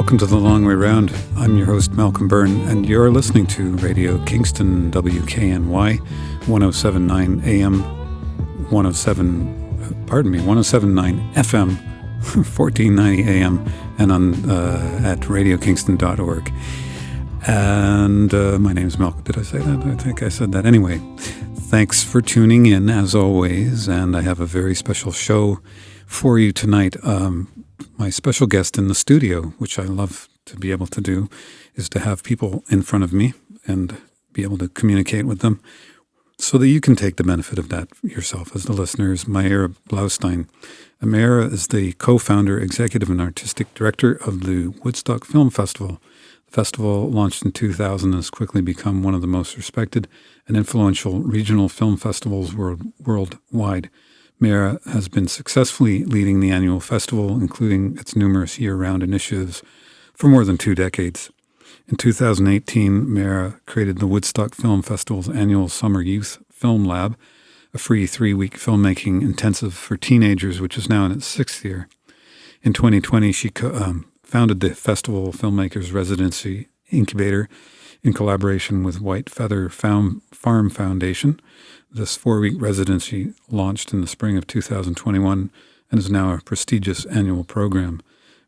Welcome to The Long Way Round. I'm your host, Malcolm Byrne, and you're listening to Radio Kingston, WKNY, 107.9 AM, 107.9 FM, 1490 AM, and on at radiokingston.org. And my name is Malcolm. Did I say that? I think I said that. Anyway, thanks for tuning in, as always, and I have a very special show for you tonight. My special guest in the studio, which I love to be able to do, is to have people in front of me and be able to communicate with them so that you can take the benefit of that yourself as the listeners. Meira Blaustein. Meira is the co-founder, executive, and artistic director of the Woodstock Film Festival. The festival, launched in 2000, has quickly become one of the most respected and influential regional film festivals worldwide. Meira has been successfully leading the annual festival, including its numerous year-round initiatives, for more than 2 decades. In 2018, Meira created the Woodstock Film Festival's annual Summer Youth Film Lab, a free 3-week filmmaking intensive for teenagers, which is now in its 6th year. In 2020, she founded the Festival Filmmakers Residency Incubator in collaboration with White Feather Farm Foundation. This 4-week residency launched in the spring of 2021 and is now a prestigious annual program.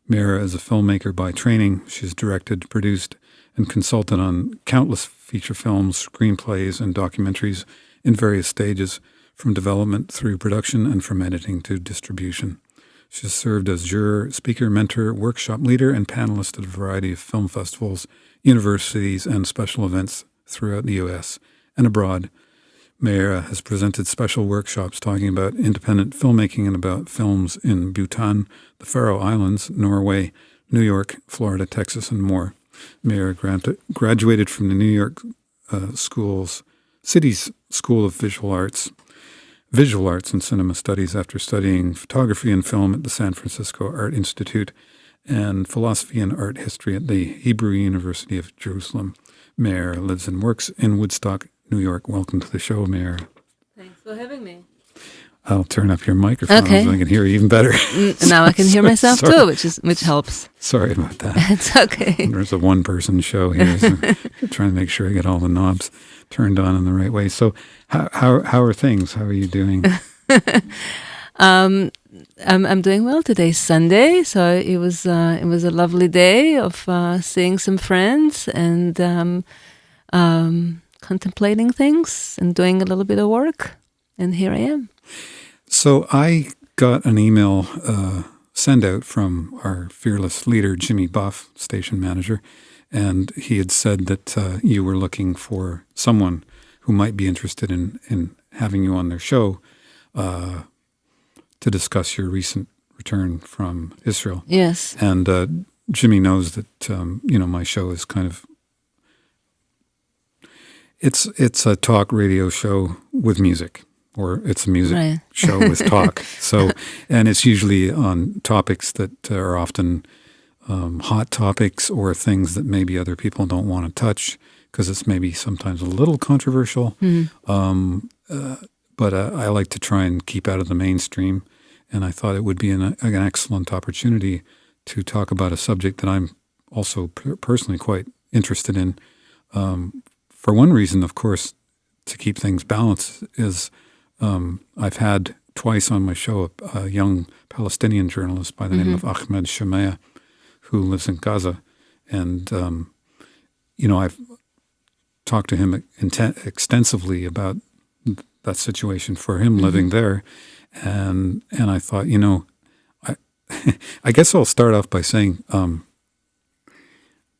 Meira is a filmmaker by training. She's directed, produced, and consulted on countless feature films, screenplays, and documentaries in various stages, from development through production and from editing to distribution. She's served as juror, speaker, mentor, workshop leader, and panelist at a variety of film festivals, universities, and special events throughout the U.S. and abroad. Meira has presented special workshops talking about independent filmmaking and about films in Bhutan, the Faroe Islands, Norway, New York, Florida, Texas, and more. Meira graduated from the New York City's School of Visual Arts and Cinema Studies after studying photography and film at the San Francisco Art Institute and philosophy and art history at the Hebrew University of Jerusalem. Meira lives and works in Woodstock, New York. Welcome to the show, Meira. Thanks for having me. I'll turn up your microphone so I can hear you even better. Now I can hear myself too, which helps. Sorry about that. It's okay. There's a one-person show here, so trying to make sure I get all the knobs turned on in the right way. So, how are things? How are you doing? I'm doing well. Today's Sunday, so it was a lovely day of seeing some friends and contemplating things and doing a little bit of work. And here I am. So I got an email send out from our fearless leader, Jimmy Buff, station manager, and he had said that you were looking for someone who might be interested in having you on their show to discuss your recent return from Israel. Yes. And Jimmy knows that, my show is kind of, it's a talk radio show with music, or it's a music show with talk. So, and it's usually on topics that are often hot topics or things that maybe other people don't want to touch because it's maybe sometimes a little controversial. Mm-hmm. But I like to try and keep out of the mainstream. And I thought it would be an excellent opportunity to talk about a subject that I'm also personally quite interested in. For one reason, of course, to keep things balanced is I've had twice on my show a young Palestinian journalist by the name of Ahmed Shemaya, who lives in Gaza. And, I've talked to him extensively about that situation for him living there. And I thought, I guess I'll start off by saying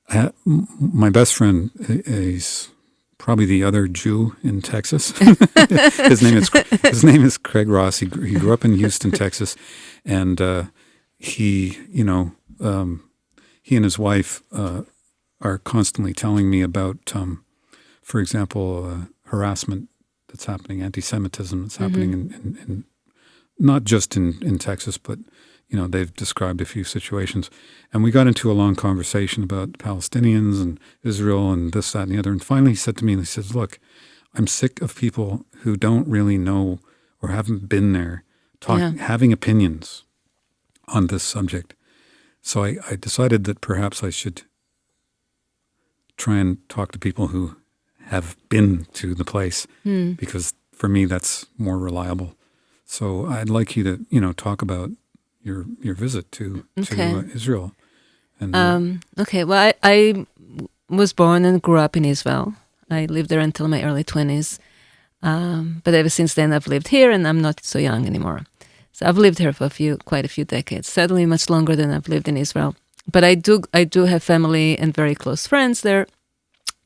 my best friend is probably the other Jew in Texas. His name is Craig Ross. He grew up in Houston, Texas, and he and his wife are constantly telling me about, for example, harassment that's happening, anti-Semitism that's happening in not just in Texas, but they've described a few situations. And we got into a long conversation about Palestinians and Israel and this, that, and the other. And finally he said to me, he says, look, I'm sick of people who don't really know or haven't been there having opinions on this subject. So I decided that perhaps I should try and talk to people who have been to the place, because for me that's more reliable. So I'd like you to, talk about your visit to Israel. And Okay, well, I was born and grew up in Israel. I lived there until my early 20s. But ever since then, I've lived here, and I'm not so young anymore. So I've lived here for quite a few decades, certainly much longer than I've lived in Israel. But I do have family and very close friends there.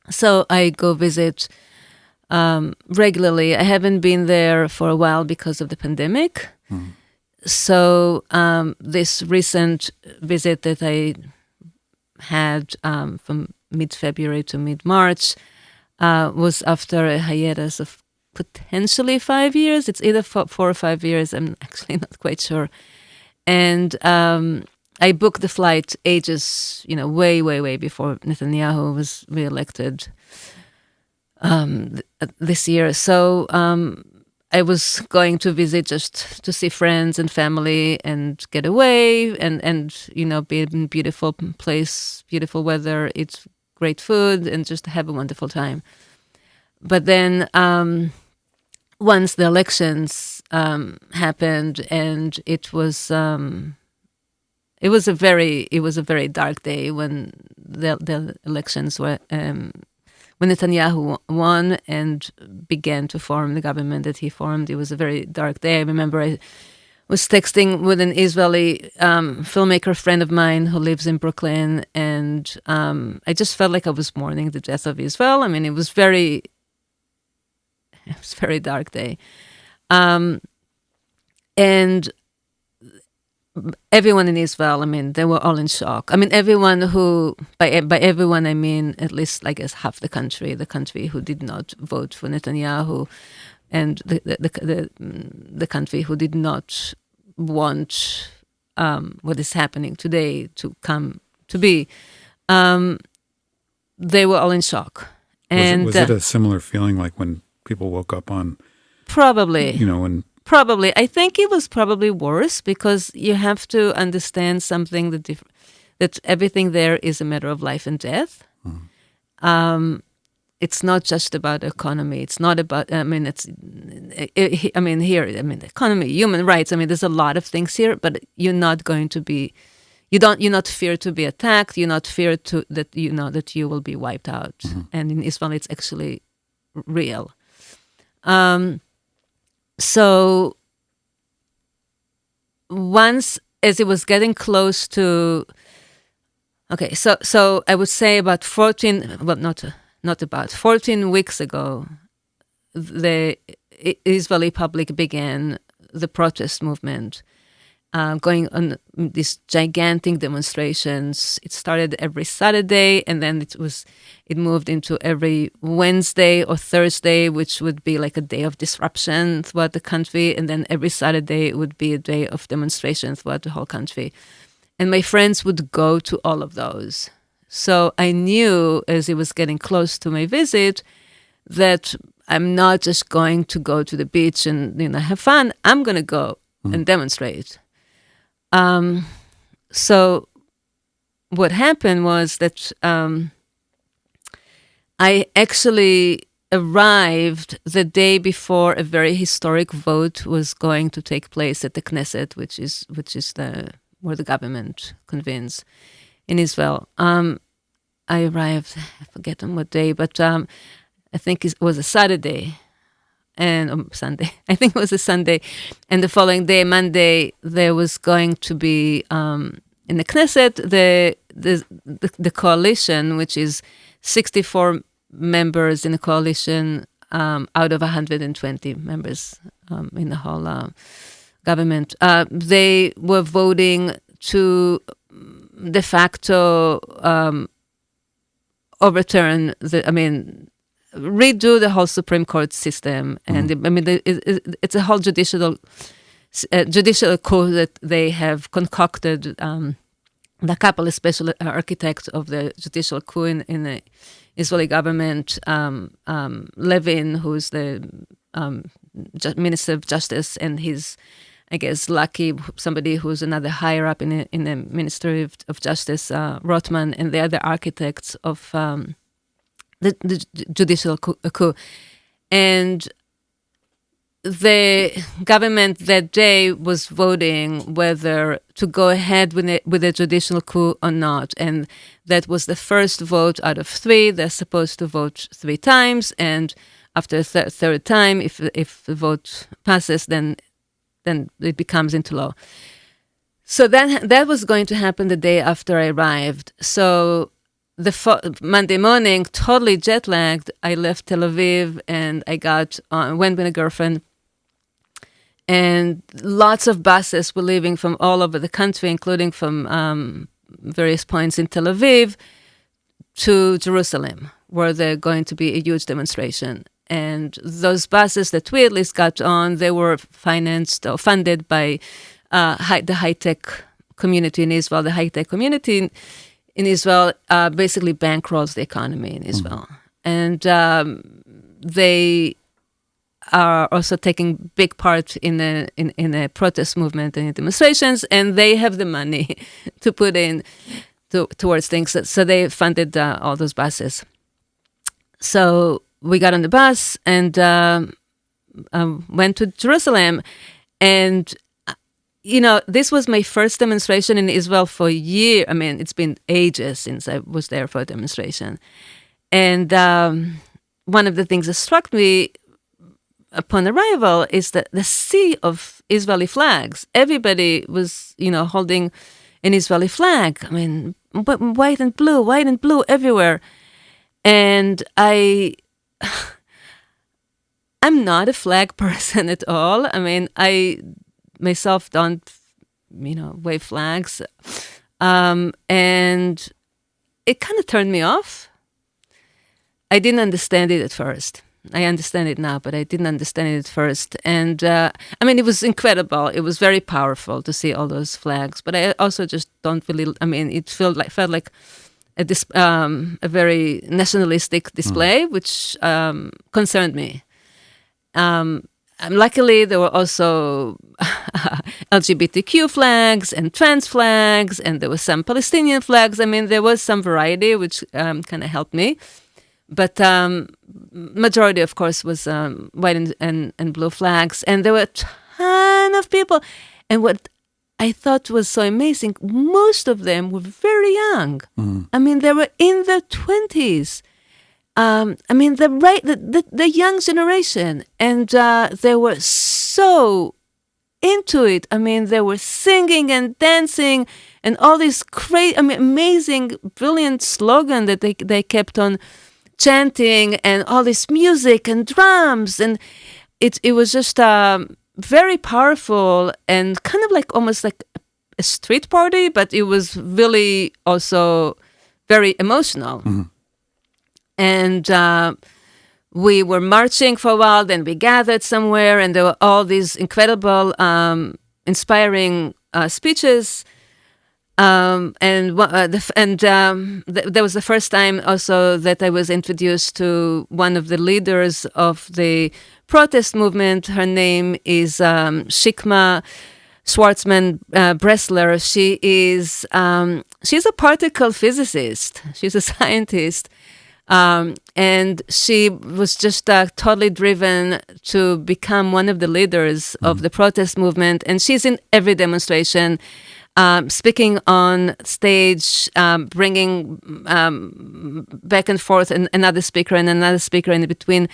So I go visit regularly. I haven't been there for a while because of the pandemic. So this recent visit that I had from mid-February to mid-March was after a hiatus of potentially 5 years. It's either 4 or 5 years. I'm actually not quite sure. And I booked the flight ages, way, way, way before Netanyahu was reelected this year. So I was going to visit just to see friends and family and get away and be in beautiful place, beautiful weather, eat great food, and just have a wonderful time. But then once the elections happened, and it was a very dark day when the elections were. When Netanyahu won and began to form the government that he formed, it was a very dark day. I remember I was texting with an Israeli filmmaker friend of mine who lives in Brooklyn, and I just felt like I was mourning the death of Israel. I mean, it was a very dark day. And everyone in Israel, I mean, they were all in shock. I mean, everyone who, by everyone, I mean at least, I guess, half the country who did not vote for Netanyahu, and the country who did not want what is happening today to come to be. They were all in shock. And was it a similar feeling like when people woke up on? Probably. Probably. I think it was probably worse because you have to understand something that everything there is a matter of life and death. It's not just about economy. It's not about. The economy, human rights. I mean, there's a lot of things here, but you're not going to be. You're not feared to be attacked. You're not feared that you will be wiped out. And in Israel, it's actually real. So once, as it was getting close to, so I would say about 14 weeks ago, the Israeli public began the protest movement, going on these gigantic demonstrations. It started every Saturday, and then it moved into every Wednesday or Thursday, which would be like a day of disruption throughout the country, and then every Saturday it would be a day of demonstration throughout the whole country. And my friends would go to all of those. So I knew, as it was getting close to my visit, that I'm not just going to go to the beach and have fun. I'm going to go and demonstrate. So what happened was that I actually arrived the day before a very historic vote was going to take place at the Knesset, which is where the government convenes in Israel. I arrived, I forget on what day, but I think it was a Saturday. And Sunday, I think it was a Sunday, and the following day, Monday, there was going to be in the Knesset the coalition, which is 64 members in the coalition out of 120 members in the whole government. They were voting to de facto overturn redo the whole Supreme Court system, and it's a whole judicial coup that they have concocted. The couple, especially architect of the judicial coup in the Israeli government, Levin, who's the Minister of Justice, and I guess, lucky somebody who's another higher up in the Ministry of Justice, Rothman, and the other architects of the judicial coup. And the government that day was voting whether to go ahead with a judicial coup or not. And that was the first vote out of 3. They're supposed to vote 3 times. And after the third time, if the vote passes, then it becomes into law. So that was going to happen the day after I arrived. So Monday morning, totally jet lagged, I left Tel Aviv and I went with a girlfriend. And lots of buses were leaving from all over the country, including from various points in Tel Aviv to Jerusalem, where there's going to be a huge demonstration. And those buses that we at least got on, they were financed or funded by the high-tech community in Israel. The high-tech community in Israel basically bankrolls the economy in Israel. And they are also taking big part in a protest movement and in demonstrations, and they have the money to put in towards things. So they funded all those buses. So we got on the bus and went to Jerusalem. And, this was my first demonstration in Israel for a year. I mean, it's been ages since I was there for a demonstration. And one of the things that struck me upon arrival is that the sea of Israeli flags. Everybody was, holding an Israeli flag. I mean, white and blue everywhere. And I'm not a flag person at all. I mean, I myself don't, wave flags. And it kind of turned me off. I didn't understand it at first. I understand it now, but I didn't understand it at first. And it was incredible. It was very powerful to see all those flags. But I also just don't really. It felt like a very nationalistic display, which concerned me. Luckily, there were also LGBTQ flags and trans flags, and there were some Palestinian flags. There was some variety, which kind of helped me. But majority, of course, was white and blue flags. And there were a ton of people. And what I thought was so amazing, most of them were very young. They were in their 20s. The young generation. And they were so into it. They were singing and dancing and all these amazing, brilliant slogan that they kept on chanting, and all this music and drums, and it was just very powerful and kind of like almost like a street party, but it was really also very emotional. And we were marching for a while, then we gathered somewhere, and there were all these incredible, inspiring speeches. There was the first time also that I was introduced to one of the leaders of the protest movement. Her name is Shikma Schwartzman Bressler. She's a particle physicist. She's a scientist. And she was just totally driven to become one of the leaders of the protest movement. And she's in every demonstration, speaking on stage, bringing back and forth another speaker and another speaker in between,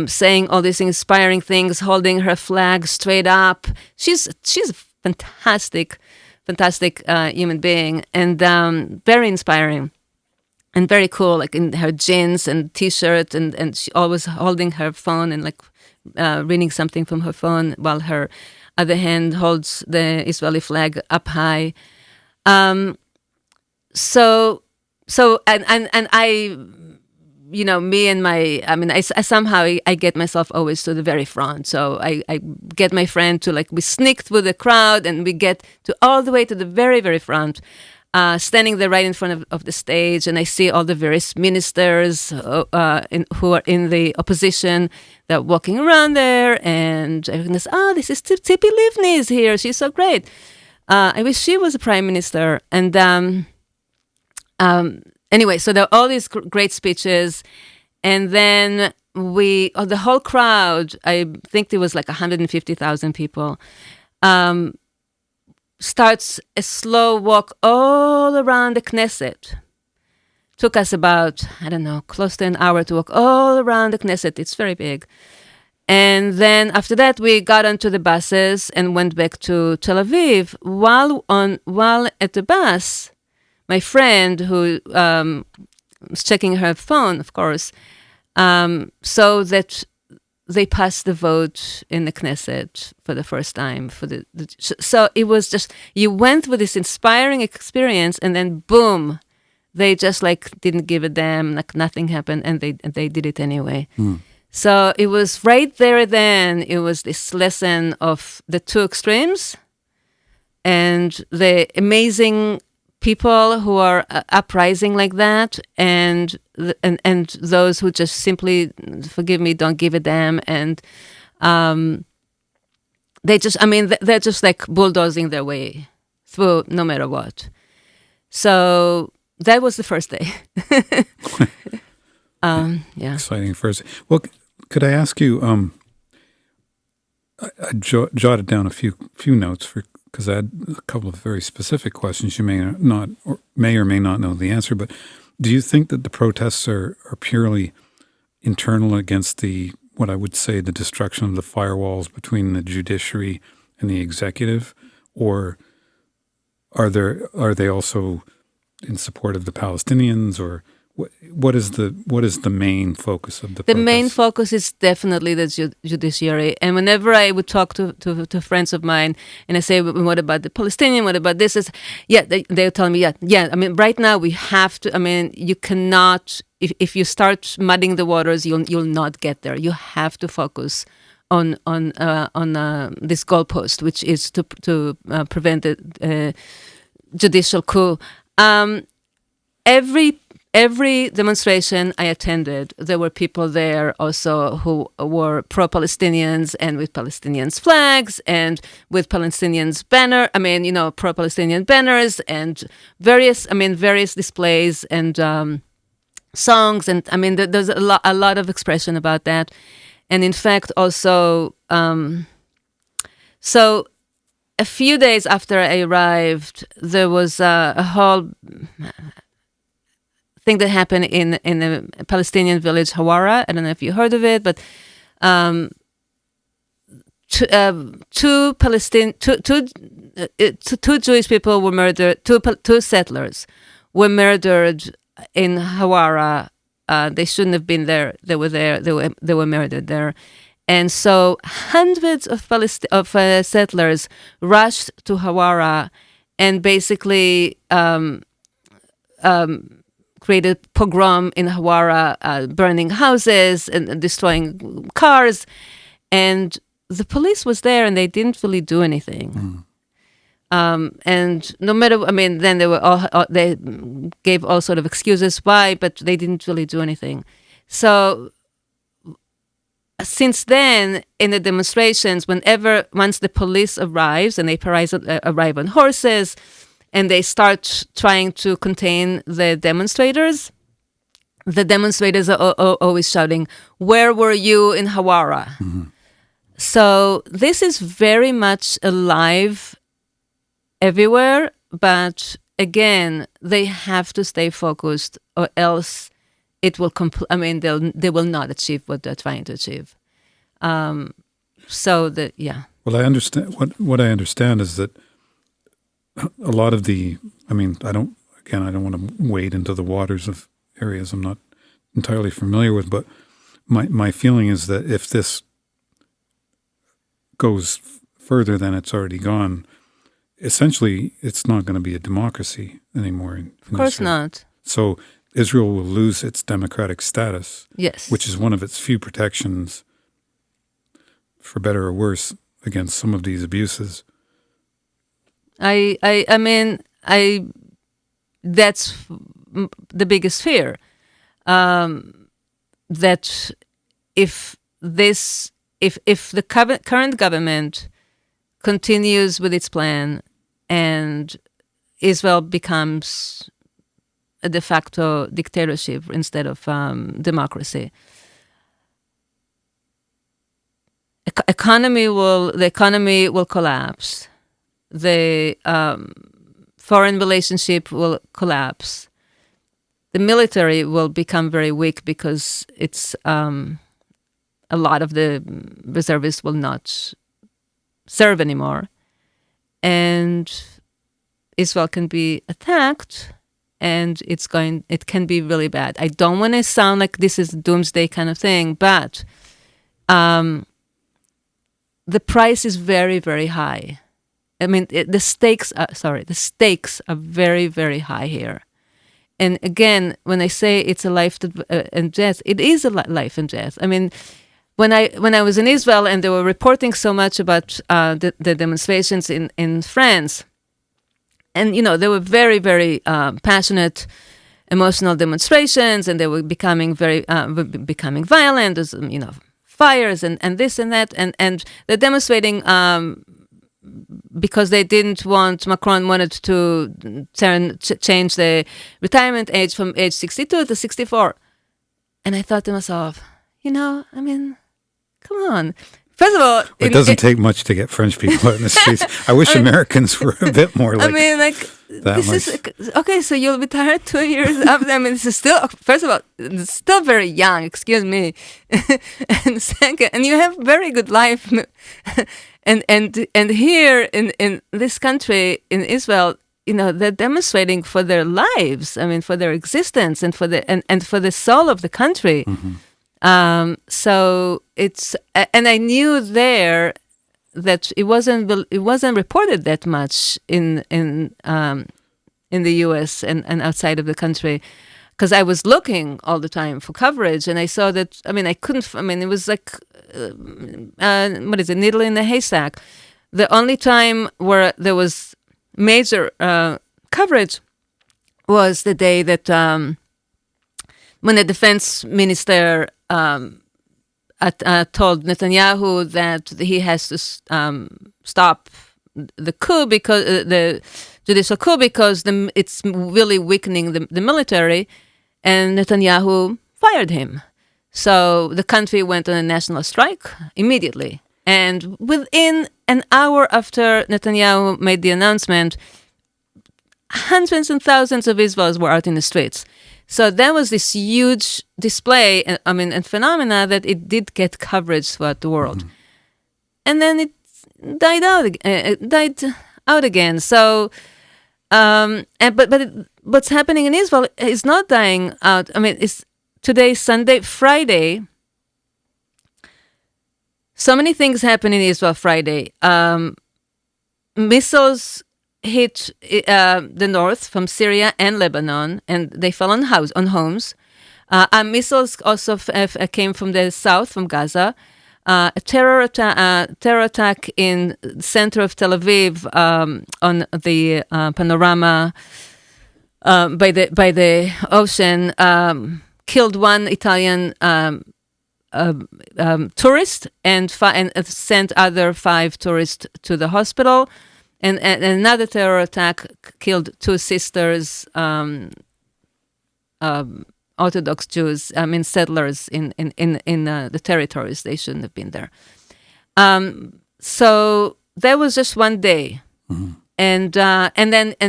saying all these inspiring things, holding her flag straight up. She's a fantastic human being, and very inspiring and very cool, like in her jeans and T-shirt, and she always holding her phone and like reading something from her phone while her other hand holds the Israeli flag up high. So I, me and my, I somehow I get myself always to the very front. So I get my friend to we sneak through the crowd and we get to all the way to the very, very front. standing there right in front of the stage, and I see all the various ministers who are in the opposition that are walking around there, and everyone says, this is Tzipi Livni is here. She's so great. I wish she was a prime minister. And anyway, so there are all these great speeches, and then the whole crowd, I think there was like 150,000 people, starts a slow walk all around the Knesset. Took us about, I don't know, close to an hour to walk all around the Knesset. It's very big. And then after that, we got onto the buses and went back to Tel Aviv. While at the bus, my friend, who was checking her phone, of course, so that they passed the vote in the Knesset for the first time. So it was just, you went with this inspiring experience, and then boom, they just like didn't give a damn, like nothing happened, and they did it anyway. So it was right there then, it was this lesson of the two extremes and the amazing people who are uprising like that, and those who just simply, forgive me, don't give a damn, and they're just like bulldozing their way through no matter what. So that was the first day. Yeah. Exciting first. Well, could I ask you? I jotted down a few notes because I had a couple of very specific questions. You may or may not know the answer, but do you think that the protests are purely internal against what I would say the destruction of the firewalls between the judiciary and the executive, or are they also in support of the Palestinians, or what is the main focus of the protests? Main focus is definitely the judiciary. And whenever I would talk to friends of mine and I say, what about the Palestinian? What about this? They'll tell me, yeah. I mean, right now we have to. I mean, you cannot. If you start muddying the waters, you'll not get there. You have to focus on this goalpost, which is to prevent the judicial coup. Every demonstration I attended, there were people there also who were pro-Palestinians and with Palestinians flags and with Palestinians pro-Palestinian banners and various displays and songs. And I mean, there's a lot of expression about that. And in fact, also, so a few days after I arrived, there was a whole thing that happened in the Palestinian village Hawara. I don't know if you heard of it, but two Jewish people were murdered. Two settlers were murdered in Hawara. They shouldn't have been there. They were there. They were murdered there. And so hundreds of settlers rushed to Hawara and basically created pogrom in Hawara, burning houses and destroying cars. And the police was there and they didn't really do anything. And no matter, then they gave all sort of excuses why, but they didn't really do anything. So since then, in the demonstrations, once the police arrives and they arrive on horses, and they start trying to contain the demonstrators are always shouting, "Where were you in Hawara?" Mm-hmm. So this is very much alive everywhere, but again, they have to stay focused, or else it will. They will not achieve what they're trying to achieve. Well, I understand. What I understand is that a lot of I don't want to wade into the waters of areas I'm not entirely familiar with, but my feeling is that if this goes further than it's already gone, essentially it's not going to be a democracy anymore. Of course not. So Israel will lose its democratic status, yes, which is one of its few protections, for better or worse, against some of these abuses. I that's the biggest fear, that if the current government continues with its plan and Israel becomes a de facto dictatorship instead of democracy, the economy will collapse. The foreign relationship will collapse. The military will become very weak because it's a lot of the reservists will not serve anymore, and Israel can be attacked, and it can be really bad. I don't want to sound like this is doomsday kind of thing, but the price is very, very high. I mean, the stakes are very, very high here. And again, when I say it's a life and death, it is a life and death. I mean, when I was in Israel and they were reporting so much about the demonstrations in France, and they were very, very passionate, emotional demonstrations, and they were becoming becoming violent. There's, fires and this and that, and they're demonstrating because they didn't want, Macron wanted to change the retirement age from age 62 to 64. And I thought to myself, I mean, come on. First of all, it doesn't take much to get French people out in the streets. I wish Americans were a bit more like. I mean, this is okay. So you'll retire 2 years after. I mean, this is still, first of all, it's still very young. Excuse me, and second, and you have very good life, and here in this country in Israel, they're demonstrating for their lives. I mean, for their existence and for the soul of the country. Mm-hmm. So it's, and I knew there that it wasn't reported that much in the U.S. and outside of the country, because I was looking all the time for coverage, and I saw that. I mean, it was like what is it, needle in a haystack. The only time where there was major coverage was the day that when the defense minister told Netanyahu that he has to stop the coup, because the judicial coup, because it's really weakening the military, and Netanyahu fired him. So the country went on a national strike immediately. And within an hour after Netanyahu made the announcement, hundreds and thousands of Israelis were out in the streets. So there was this huge display, and phenomena that it did get coverage throughout the world. Mm-hmm. And then it died out again. So, what's happening in Israel is not dying out. I mean, it's today, Sunday, Friday. So many things happen in Israel Friday. Missiles hit the north from Syria and Lebanon, and they fell on homes. Missiles also came from the south, from Gaza. A terror attack in the center of Tel Aviv on the panorama by the ocean killed one Italian tourist and sent other 5 tourists to the hospital. And another terror attack killed 2 sisters, Orthodox Jews, settlers in the territories. They shouldn't have been there. So that was just one day. Mm-hmm. And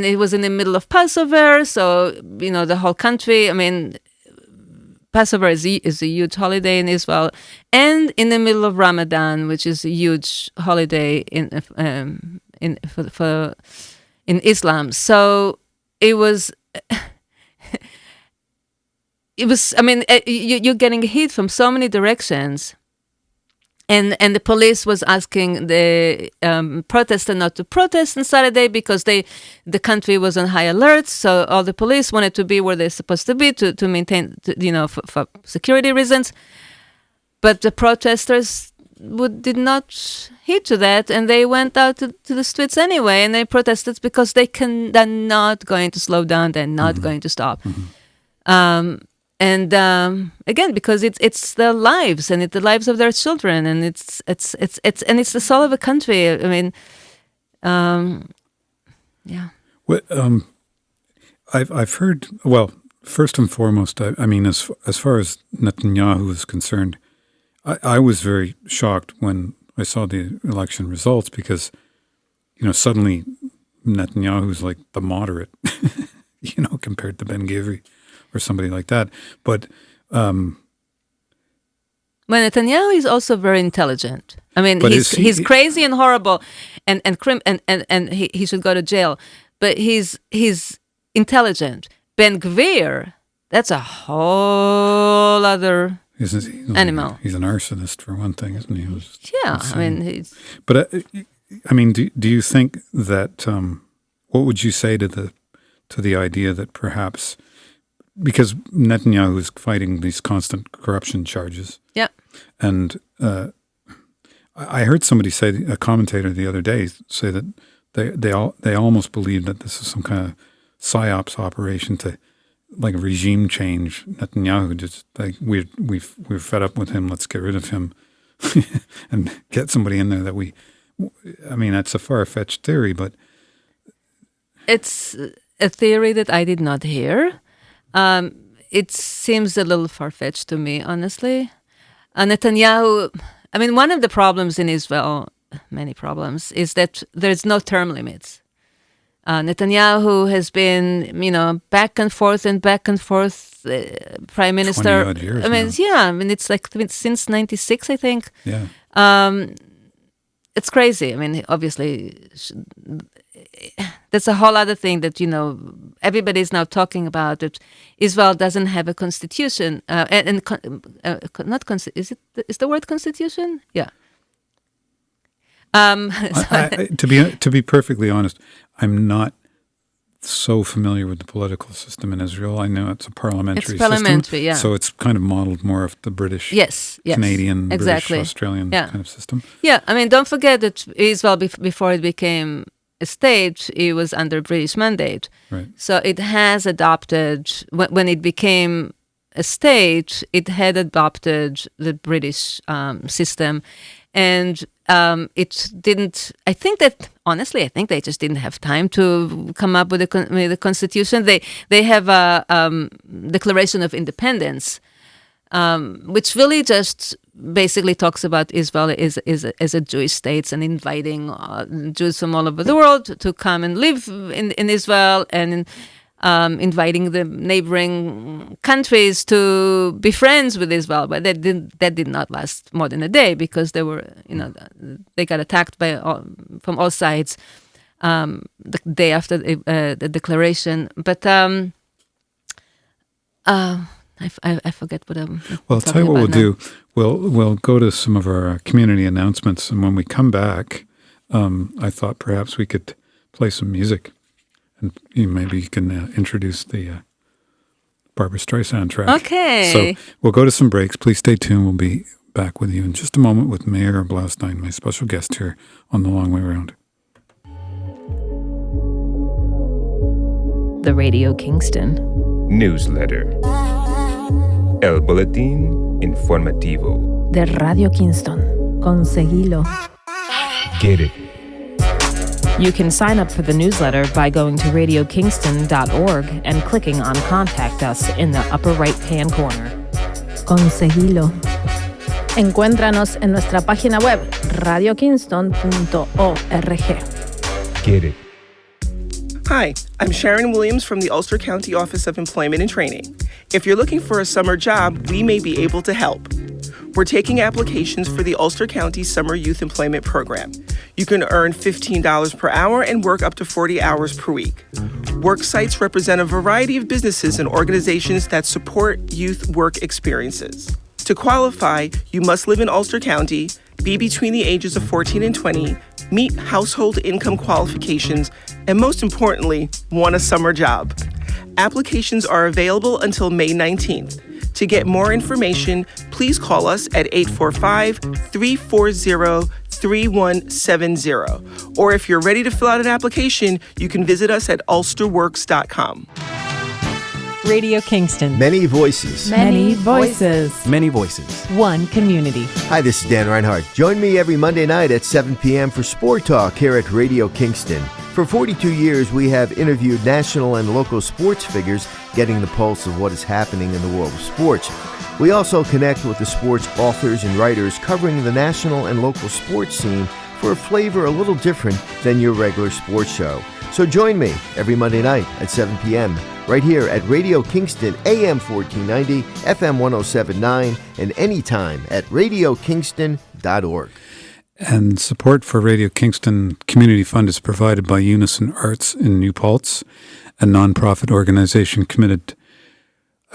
it was in the middle of Passover. So, the whole country, Passover is a huge holiday in Israel, and in the middle of Ramadan, which is a huge holiday in Islam. So it was you're getting hit from so many directions, and the police was asking the protester not to protest on Saturday because the country was on high alert. So all the police wanted to be where they're supposed to be to maintain, for security reasons. But the protesters did not heed to that, and they went out to the streets anyway, and they protested because they're not going to slow down, they're not going to stop. And again, because it's their lives, and it's the lives of their children, and it's the soul of a country. I mean, yeah. Well, I've heard. Well, first and foremost, I mean, as far as Netanyahu is concerned, I was very shocked when I saw the election results because, suddenly Netanyahu's like the moderate, compared to Ben Gvir or somebody like that. But well, Netanyahu is also very intelligent. I mean, he's crazy and horrible, and he should go to jail. But he's intelligent. Ben Gvir, that's a whole other animal. He's an arsonist for one thing, isn't he? Yeah, insane. I mean, he's. But do you think that? What would you say to the idea that perhaps, because Netanyahu is fighting these constant corruption charges? Yeah. And I heard somebody say, a commentator the other day, say that they almost believe that this is some kind of psyops operation to like regime change. Netanyahu just like we're fed up with him. Let's get rid of him and get somebody in there that we. I mean, that's a far-fetched theory, but it's a theory that I did not hear. It seems a little far-fetched to me, honestly. Netanyahu. I mean, one of the problems in Israel, many problems, is that there's no term limits. Netanyahu has been, back and forth prime minister. 20 odd years I mean, now. yeah. I mean, it's like since '96, I think. Yeah. It's crazy. I mean, obviously, that's a whole other thing that everybody's now talking about. That Israel doesn't have a constitution, is the word constitution? Yeah. To be perfectly honest, I'm not so familiar with the political system in Israel. I know it's a parliamentary system. Yeah. So it's kind of modeled more of the British, yes, Canadian, exactly. British, Australian kind of system. Yeah, I mean, don't forget that Israel, before it became a state, it was under British mandate. Right. So it has adopted, when it became a state, it had adopted the British system. And it didn't. I think they just didn't have time to come up with a constitution. They have a Declaration of Independence, which really just basically talks about Israel as a Jewish state and inviting Jews from all over the world to come and live in Israel, and inviting the neighboring countries to be friends with Israel. But that did not last more than a day, because they were, they got attacked from all sides the day after the declaration. But I forget what I'm. Well, I'll tell you what we'll do. We'll go to some of our community announcements, and when we come back, I thought perhaps we could play some music. And maybe you can introduce the Barbra Streisand track. Okay. So we'll go to some breaks. Please stay tuned. We'll be back with you in just a moment with Meira Blaustein, my special guest here on The Long Way Round. The Radio Kingston Newsletter. El Boletín Informativo. De Radio Kingston. Conseguilo. Get it. You can sign up for the newsletter by going to radiokingston.org and clicking on Contact Us in the upper right-hand corner. Conseguilo. Encuéntranos en nuestra página web radiokingston.org. Get it. Hi, I'm Sharon Williams from the Ulster County Office of Employment and Training. If you're looking for a summer job, we may be able to help. We're taking applications for the Ulster County Summer Youth Employment Program. You can earn $15 per hour and work up to 40 hours per week. Work sites represent a variety of businesses and organizations that support youth work experiences. To qualify, you must live in Ulster County, be between the ages of 14 and 20, meet household income qualifications, and most importantly, want a summer job. Applications are available until May 19th. To get more information, please call us at 845-340-3170. Or if you're ready to fill out an application, you can visit us at ulsterworks.com. Radio Kingston. Many voices. Many voices. Many voices. One community. Hi, this is Dan Reinhardt. Join me every Monday night at 7 p.m. for Sport Talk here at Radio Kingston. For 42 years, we have interviewed national and local sports figures, getting the pulse of what is happening in the world of sports. We also connect with the sports authors and writers covering the national and local sports scene for a flavor a little different than your regular sports show. So join me every Monday night at 7 p.m. right here at Radio Kingston, AM 1490, FM 1079, and anytime at radiokingston.org. And support for Radio Kingston Community Fund is provided by Unison Arts in New Paltz, a nonprofit organization committed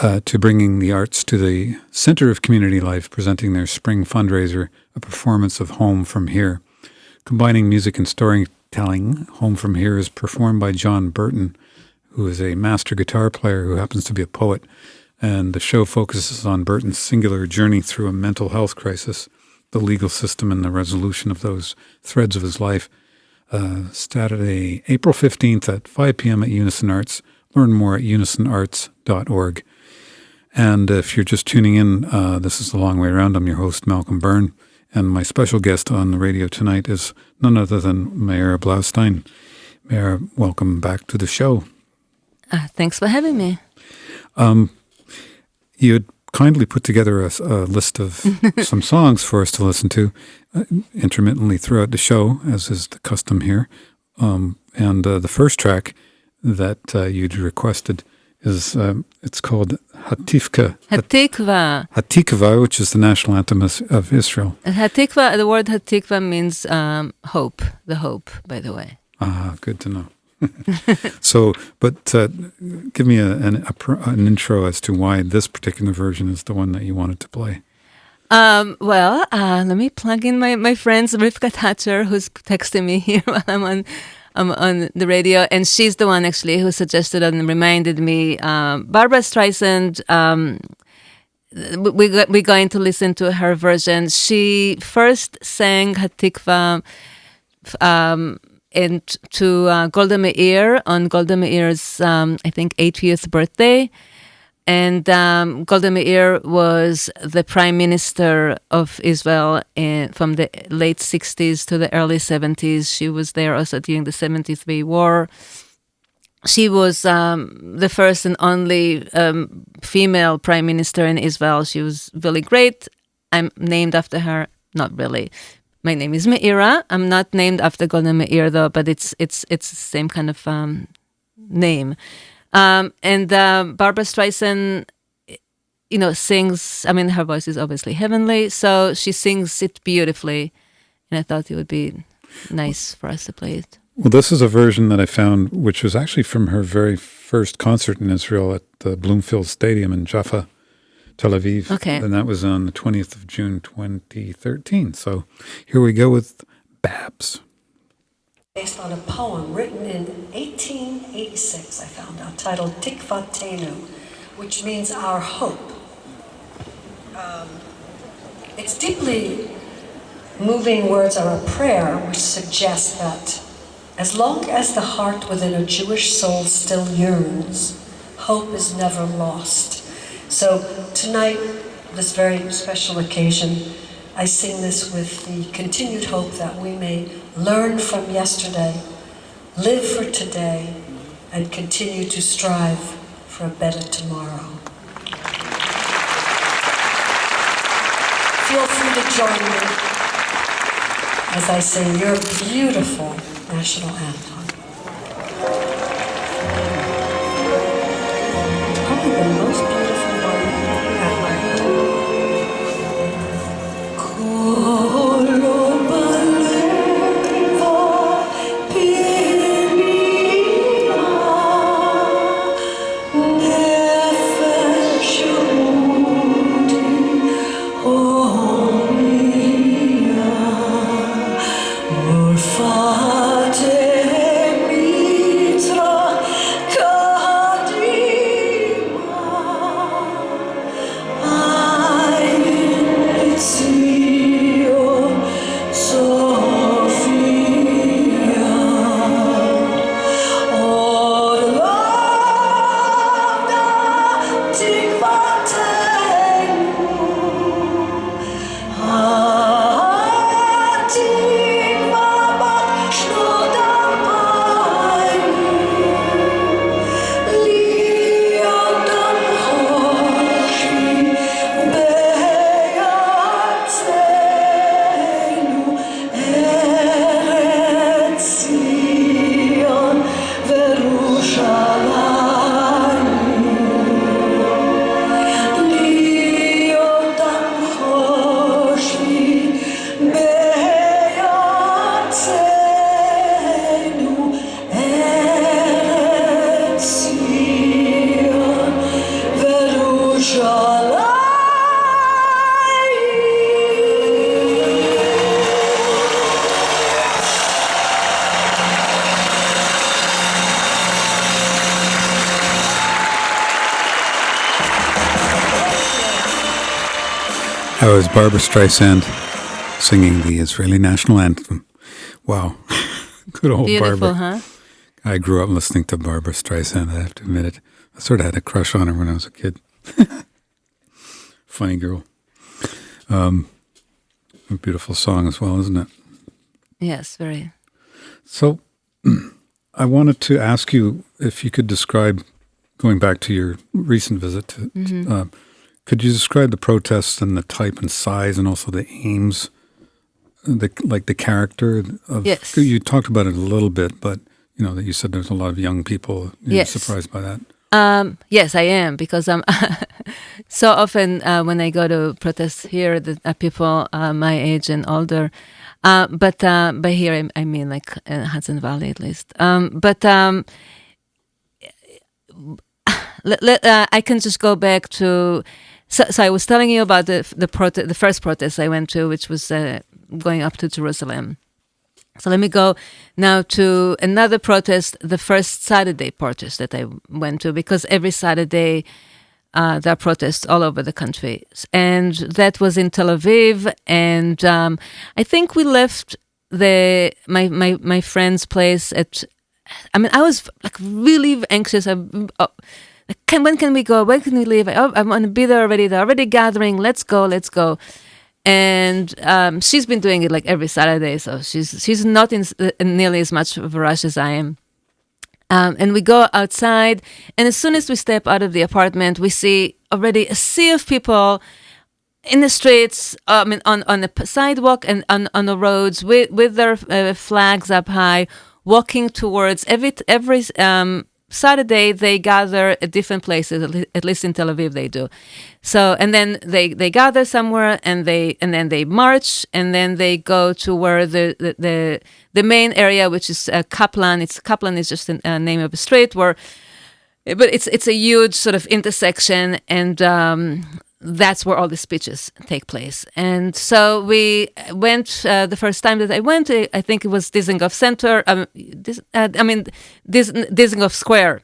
to bringing the arts to the center of community life, presenting their spring fundraiser, a performance of Home From Here. Combining music and storytelling, Home From Here is performed by John Burton, who is a master guitar player who happens to be a poet. And the show focuses on Burton's singular journey through a mental health crisis, the legal system, and the resolution of those threads of his life. Saturday, April 15th at 5 p.m. at Unison Arts. Learn more at unisonarts.org. And if you're just tuning in, this is The Long Way Around. I'm your host, Malcolm Byrne. And my special guest on the radio tonight is none other than Meira Blaustein. Meira, welcome back to the show. Thanks for having me. You had kindly put together a list of some songs for us to listen to intermittently throughout the show, as is the custom here. And the first track that you'd requested is, it's called Hatikva. Hatikva, which is the national anthem of Israel. Hatikva, the word Hatikva means hope, the hope, by the way. Ah, good to know. So, but give me an intro as to why this particular version is the one that you wanted to play. Let me plug in my friends, Rivka Thatcher, who's texting me here while I'm on the radio, and she's the one actually who suggested and reminded me. Barbara Streisand, we're going to listen to her version. She first sang Hatikva and to Golda Meir on Golda Meir's, I think, 80th birthday. And Golda Meir was the prime minister of Israel from the late 60s to the early 70s. She was there also during the 73 war. She was the first and only female prime minister in Israel. She was really great. I'm named after her. Not really. My name is Meira. I'm not named after Golda Meir though, but it's the same kind of name. And Barbara Streisand, sings. I mean, her voice is obviously heavenly, so she sings it beautifully. And I thought it would be nice for us to play it. Well, this is a version that I found, which was actually from her very first concert in Israel at the Bloomfield Stadium in Jaffa, Tel Aviv. Okay. And that was on the 20th of June, 2013. So here we go with Babs. Based on a poem written in 1886, I found out, titled Tikvatenu, which means our hope. Its deeply moving words are a prayer which suggests that as long as the heart within a Jewish soul still yearns, hope is never lost. So tonight, this very special occasion, I sing this with the continued hope that we may learn from yesterday, live for today, and continue to strive for a better tomorrow. Feel free to join me as I sing your beautiful national anthem. Probably the most beautiful one I've learned. Fate That was Barbara Streisand singing the Israeli national anthem. Wow. Good old Beautiful, Barbara. huh? I grew up listening to Barbara Streisand, I have to admit it. I sort of had a crush on her when I was a kid. Funny girl. A beautiful song as well, isn't it? Yes, very. So I wanted to ask you if you could describe, going back to your recent visit, could you describe the protests and the type and size and also the aims, the character of? Yes. You talked about it a little bit, but that you said there's a lot of young people. You're Yes. surprised by that? Yes, I am, because so often when I go to protests here, the people my age and older, but here I mean like in Hudson Valley at least. I can just go back to. So I was telling you about the first protest I went to, which was going up to Jerusalem. So let me go now to another protest, the first Saturday protest that I went to, because every Saturday there are protests all over the country. And that was in Tel Aviv. And I think we left my friend's place I was like really anxious. When can we go? When can we leave? I want to be there already. They're already gathering. Let's go. And she's been doing it like every Saturday, so she's not in nearly as much of a rush as I am. And we go outside, and as soon as we step out of the apartment, we see already a sea of people in the streets, on the sidewalk and on the roads with their flags up high, walking towards every Saturday. They gather at different places, at least in Tel Aviv they do. So, and then they gather somewhere, and then they march, and then they go to where the main area, which is Kaplan. Kaplan is just a name of a street but it's a huge sort of intersection, and that's where all the speeches take place. And so we went, the first time that I went, I think it was Dizengoff Center, Dizengoff Square.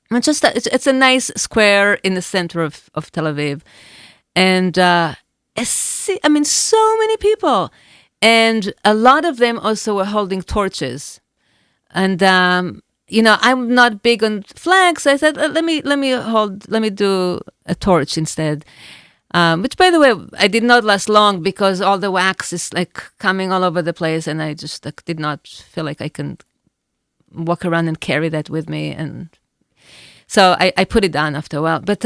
It's a nice square in the center of Tel Aviv. And so many people. And a lot of them also were holding torches. And I'm not big on flags. So I said, let me do a torch instead. Which, by the way, I did not last long, because all the wax is like coming all over the place, and I just did not feel like I can walk around and carry that with me. And so I put it down after a while. But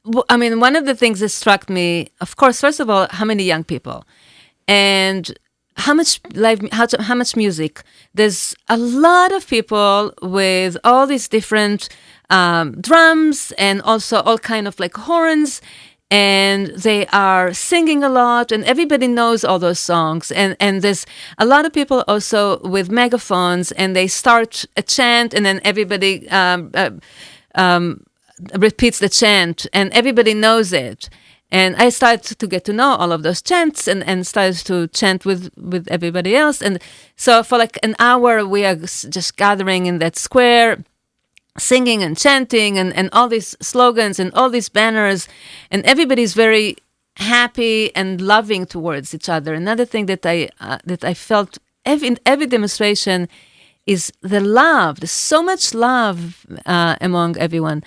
one of the things that struck me, of course, first of all, how many young people, and how much music. There's a lot of people with all these different drums, and also all kind of like horns, and they are singing a lot, and everybody knows all those songs. And there's a lot of people also with megaphones, and they start a chant, and then everybody repeats the chant, and everybody knows it. And I started to get to know all of those chants, and started to chant with everybody else. And so for like an hour, we are just gathering in that square, singing and chanting, and all these slogans and all these banners. And everybody's very happy and loving towards each other. Another thing that I felt in every demonstration is the love. There's so much love among everyone.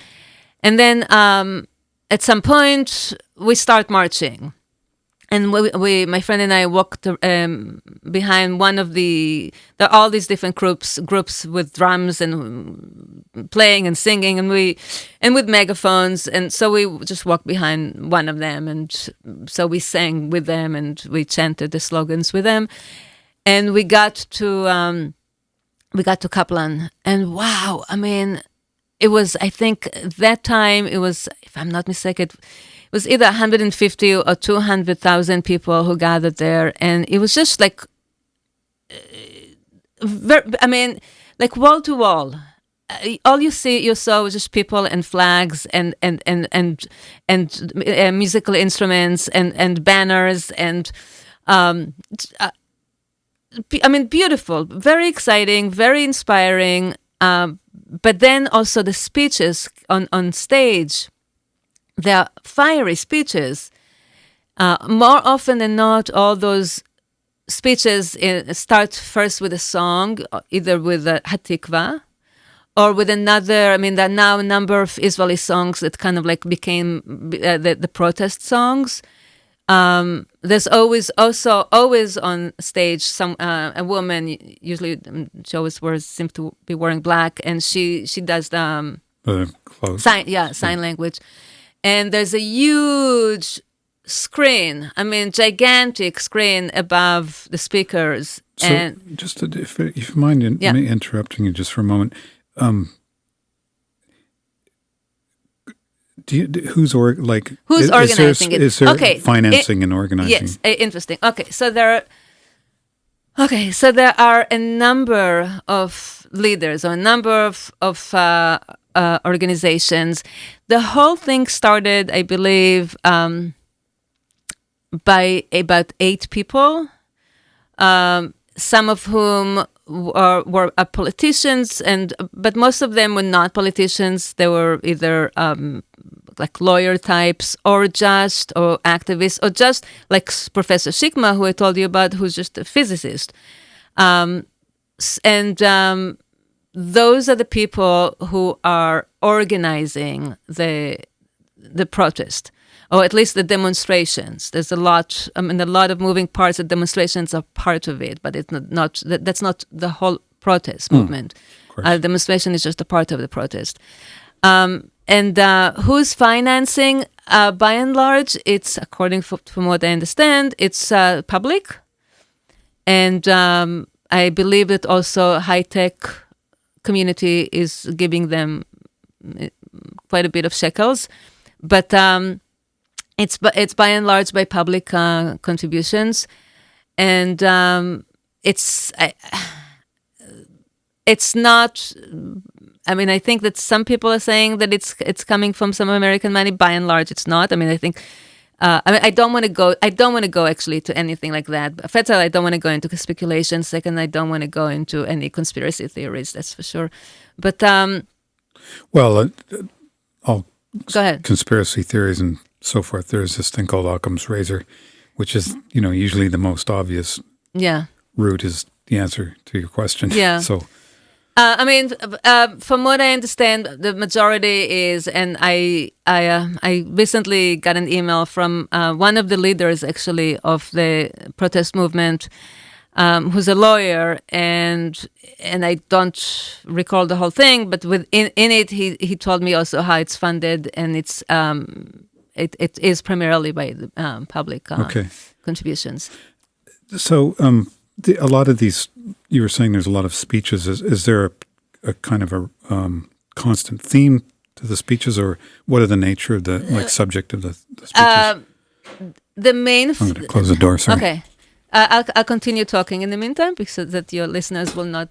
And then at some point, we start marching, and my friend and I walked behind one of there are all these different groups with drums and playing and singing, and with megaphones, and so we just walked behind one of them, and so we sang with them, and we chanted the slogans with them, and we got to Kaplan, and wow, it was, I think that time it was, if I'm not mistaken, it was either 150 or 200,000 people who gathered there, and it was just like, like wall to wall. All you saw was just people and flags and musical instruments and banners and beautiful, very exciting, very inspiring. But then also the speeches on stage. They're fiery speeches. More often than not, all those speeches start first with a song, either with a Hatikva or with another. I mean, there are now a number of Israeli songs that kind of like became the protest songs. There's always on stage a woman. Usually, she always seems to be wearing black, and she does the sign language. And there's a huge screen, gigantic screen above the speakers. So, and just if you mind me interrupting you just for a moment, who's organizing it? Is there financing and organizing? Yes, interesting. Okay, so there are a number of leaders or a number of organizations. The whole thing started, I believe, by about 8 people, some of whom were politicians, but most of them were not politicians. They were either like lawyer types or activists, or just like Professor Shikma, who I told you about, who's just a physicist. Those are the people who are organizing the protest, or at least the demonstrations. There's a lot of moving parts. The demonstrations are part of it, but it's that's not the whole protest movement. Demonstration is just a part of the protest. Who's financing? By and large, it's, from what I understand, it's public, and I believe that also high-tech community is giving them quite a bit of shekels, but it's by and large by public contributions, and it's not. I think that some people are saying that it's coming from some American money. By and large, it's not. I think. I don't want to go. I don't want to go actually to anything like that. First of all, I don't want to go into speculation. Second, I don't want to go into any conspiracy theories. That's for sure. But all go ahead. Conspiracy theories and so forth. There's this thing called Occam's razor, which is usually the most obvious. Route is the answer to your question. Yeah. So. From what I understand, the majority is, and I recently got an email from one of the leaders, actually, of the protest movement, who's a lawyer, and I don't recall the whole thing, but in it, he told me also how it's funded, and it is primarily by the public contributions. So. A lot of these, you were saying there's a lot of speeches. Is there a kind of a constant theme to the speeches, or what are the nature of the subject of the speeches? The main. I'm going to close the door. Sorry. Okay, I'll continue talking in the meantime, because that your listeners will not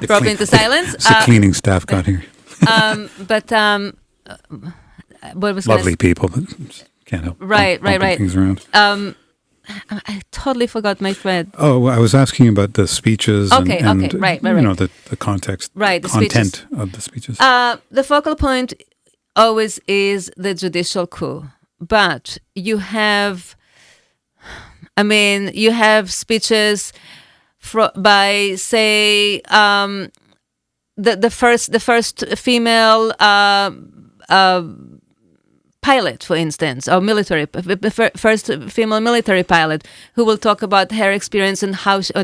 drop into silence. The cleaning staff got here. What was lovely people, but can't help. Right. Things around. I totally forgot my thread. Oh, I was asking about the speeches and right. the context, right, the content speeches. of the speeches. The focal point always is the judicial coup, but you have speeches by, say, the first female pilot, for instance, or first female military pilot, who will talk about her experience and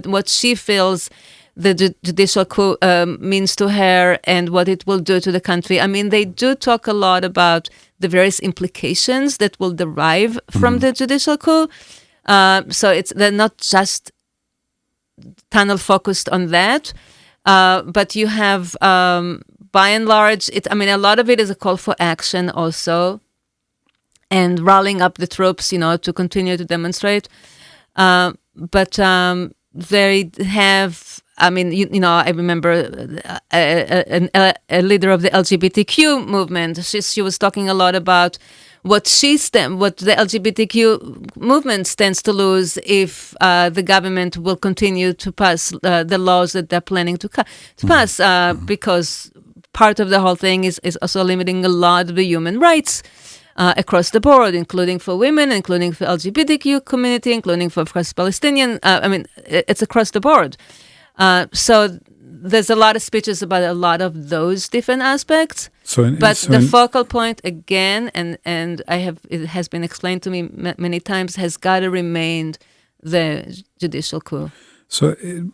what she feels the judicial coup means to her and what it will do to the country. They do talk a lot about the various implications that will derive from the judicial coup. So they're not just tunnel focused on that, but you have, by and large, a lot of it is a call for action also, and rallying up the troops, to continue to demonstrate. But they have, I remember a leader of the LGBTQ movement. She was talking a lot about what the LGBTQ movement stands to lose if the government will continue to pass the laws that they're planning to pass, because part of the whole thing is also limiting a lot of the human rights across the board, including for women, including for LGBTQ community, including for Palestinian. It's across the board. So there's a lot of speeches about a lot of those different aspects. But the focal point, again, and it has been explained to me many times, has got to remain the judicial coup.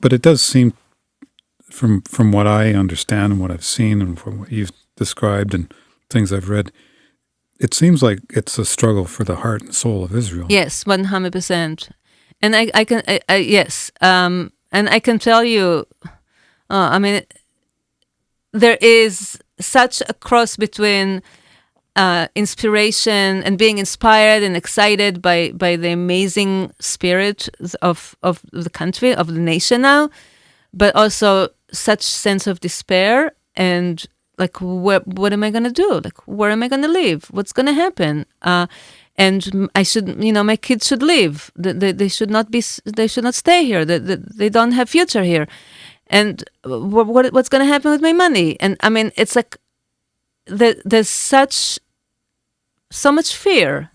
But it does seem, from what I understand and what I've seen and from what you've described and things I've read, it seems like it's a struggle for the heart and soul of Israel. Yes, 100%. And I can yes, and I can tell you, there is such a cross between inspiration and being inspired and excited by the amazing spirit of the country, of the nation now, but also such sense of despair and like, what am I going to do? Like, where am I going to live? What's going to happen? And I should, my kids should leave. They should not stay here. They don't have future here. And what's going to happen with my money? And it's like there's so much fear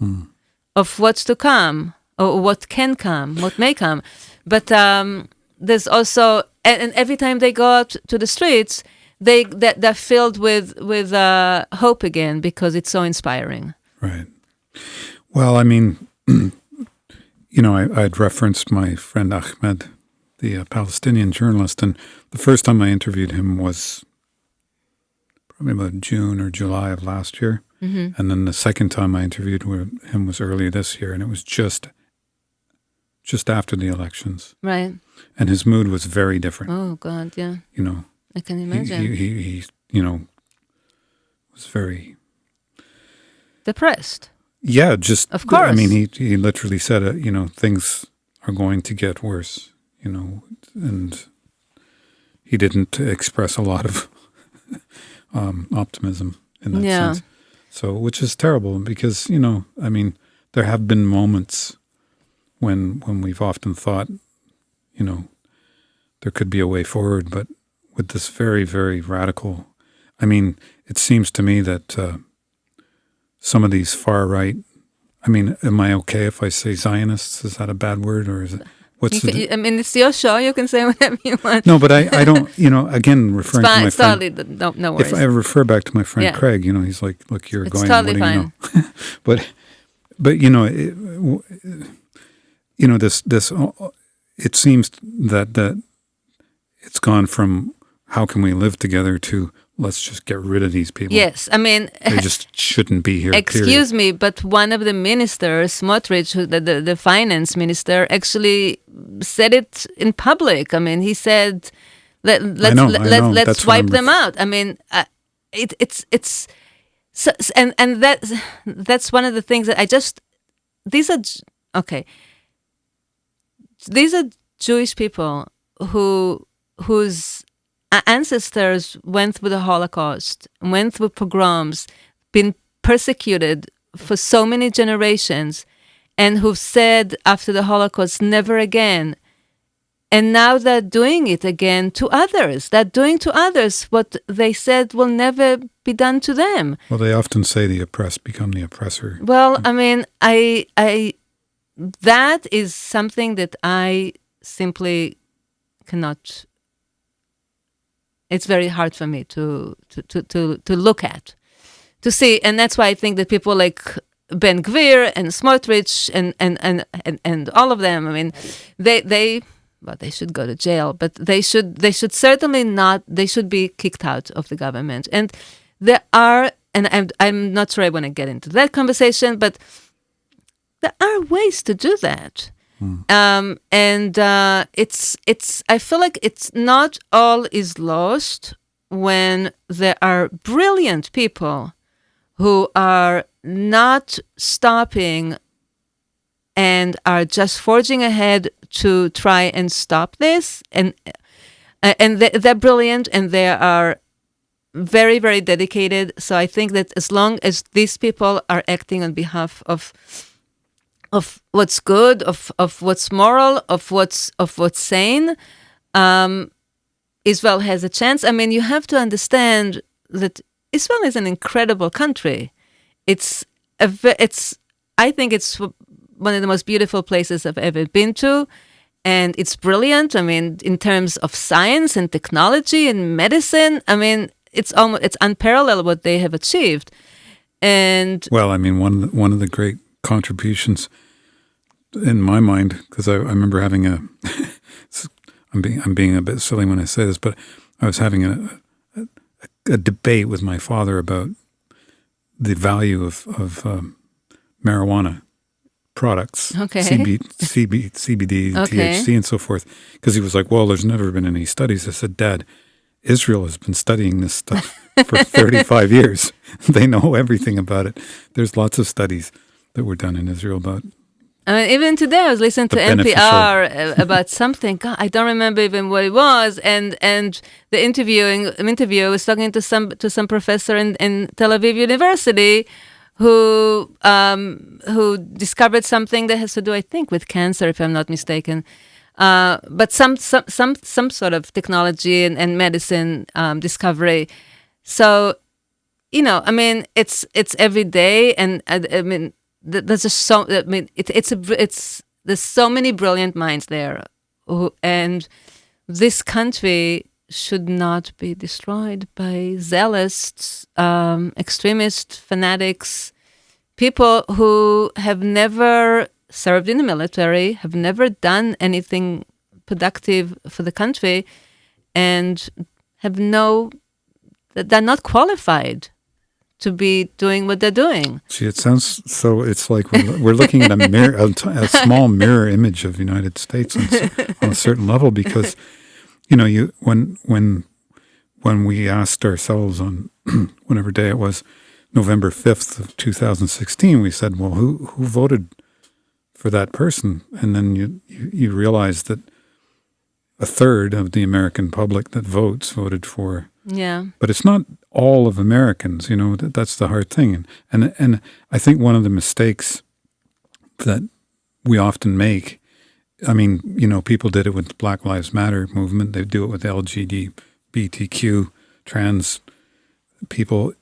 of what's to come, or what can come, what may come. But there's also, and every time they go out to the streets, they're filled with hope again, because it's so inspiring. Right. Well, I'd referenced my friend Ahmed, the Palestinian journalist, and the first time I interviewed him was probably about June or July of last year. Mm-hmm. And then the second time I interviewed him was earlier this year, and it was just after the elections. Right. And his mood was very different. Oh, God, yeah. I can imagine. He was very depressed. Yeah, just of course. He literally said, things are going to get worse, and he didn't express a lot of optimism in that sense. So, which is terrible, because there have been moments when we've often thought, there could be a way forward, but with this very, very radical, it seems to me that some of these far right, am I okay if I say Zionists? Is that a bad word, or is it? It's your show. You can say whatever you want. No, but I don't. Again, referring to my friend. No worries. If I refer back to my friend Craig, he's like, "Look, you're going. Totally what do fine. you know?" This. It seems that it's gone from how can we live together to let's just get rid of these people. Yes, they just shouldn't be here. Excuse me, but one of the ministers, Smotrich, the finance minister, actually said it in public. He said, "Let's wipe them out." It's so, and that's one of the things that these are Jewish people whose ancestors went through the Holocaust, went through pogroms, been persecuted for so many generations, and who've said after the Holocaust, never again. And now they're doing it again to others. They're doing to others what they said will never be done to them. Well, they often say the oppressed become the oppressor. Well, that is something that I simply cannot. It's very hard for me to look at, to see, and that's why I think that people like Ben Gvir and Smotrich and all of them. They should go to jail, but they should certainly not. They should be kicked out of the government. And there are, and I'm not sure I want to get into that conversation, but there are ways to do that. It's I feel like it's not all is lost when there are brilliant people who are not stopping and are just forging ahead to try and stop this, and they're brilliant and they are very, very dedicated. So I think that as long as these people are acting on behalf of what's good, of what's moral, of what's sane, Israel has a chance. You have to understand that Israel is an incredible country. I think it's one of the most beautiful places I've ever been to, and it's brilliant. I mean, in terms of science and technology and medicine, I mean, it's unparalleled what they have achieved. And well, I mean, one of the great contributions in my mind, because I remember having I'm being a bit silly when I say this, but I was having a debate with my father about the value of marijuana products, okay. CBD, okay. THC, and so forth. Because he was like, well, there's never been any studies. I said, Dad, Israel has been studying this stuff for 35 years. They know everything about it. There's lots of studies that were done in Israel about. I mean, even today, I was listening to NPR about something. God, I don't remember even what it was. And the interviewer was talking to some professor in Tel Aviv University who discovered something that has to do, I think, with cancer, if I'm not mistaken. But some sort of technology and medicine discovery. So, I mean, it's every day, and I mean. There's just so. I mean, there's so many brilliant minds there, and this country should not be destroyed by zealous, extremist fanatics, people who have never served in the military, have never done anything productive for the country, and they're not qualified to be doing what they're doing. See, it sounds so. It's like we're looking at a small mirror image of the United States on a certain level, because when we asked ourselves on whatever day it was, November 5th of 2016, we said, well, who voted for that person? And then you realize that a third of the American public that voted for. Yeah. But it's not all of Americans, that's the hard thing. And I think one of the mistakes that we often make, I mean, people did it with the Black Lives Matter movement. They do it with LGBTQ, trans people,